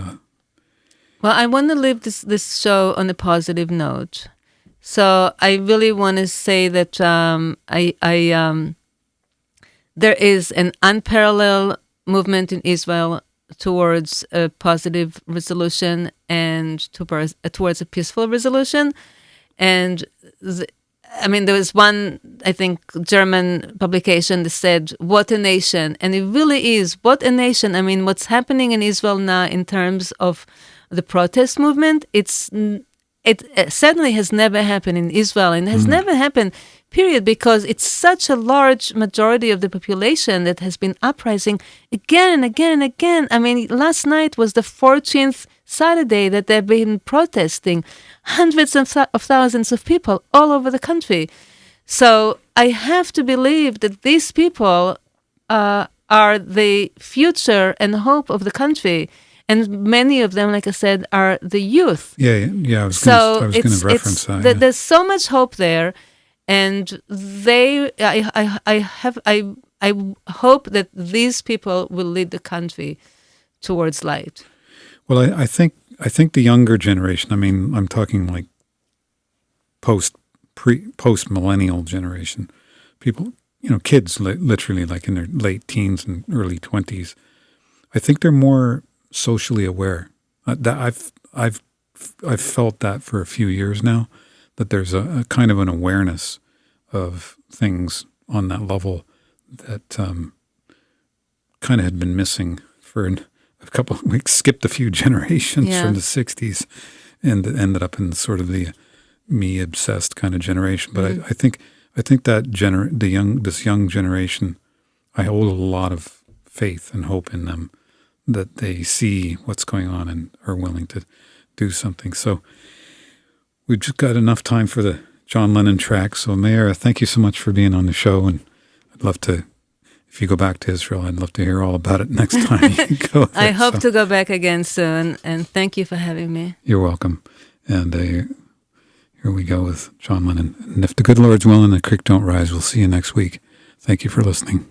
well, I want to leave this show on a positive note. So I really want to say that there is an unparalleled movement in Israel towards a positive resolution and towards a peaceful resolution. And there was one, I think, German publication that said, "What a nation!" And it really is, what a nation. What's happening in Israel now in terms of the protest movement, it certainly has never happened in Israel, and has never happened period, because it's such a large majority of the population that has been uprising again and again and again. I mean, last night was the 14th Saturday that they've been protesting, hundreds of thousands of people all over the country. So I have to believe that these people are the future and hope of the country. And many of them, like I said, are the youth. Yeah. I was going to reference that. Yeah. There's so much hope there, and I hope that these people will lead the country towards light. Well, I think the younger generation. I mean, I'm talking like post-millennial generation, people, kids literally like in their late teens and early 20s. I think they're more socially aware. That I've felt that for a few years now, that there's a kind of an awareness of things on that level that kind of had been missing for a couple of weeks. Skipped a few generations from the 60s and ended up in sort of the me obsessed kind of generation. But I think that this young generation, I hold a lot of faith and hope in them, that they see what's going on and are willing to do something. So we've just got enough time for the John Lennon track. So Meira, thank you so much for being on the show. And I'd love to, if you go back to Israel, I'd love to hear all about it next time you go there. I hope to go back again soon. And thank you for having me. You're welcome. And here we go with John Lennon. And if the good Lord's willing, the creek don't rise, we'll see you next week. Thank you for listening.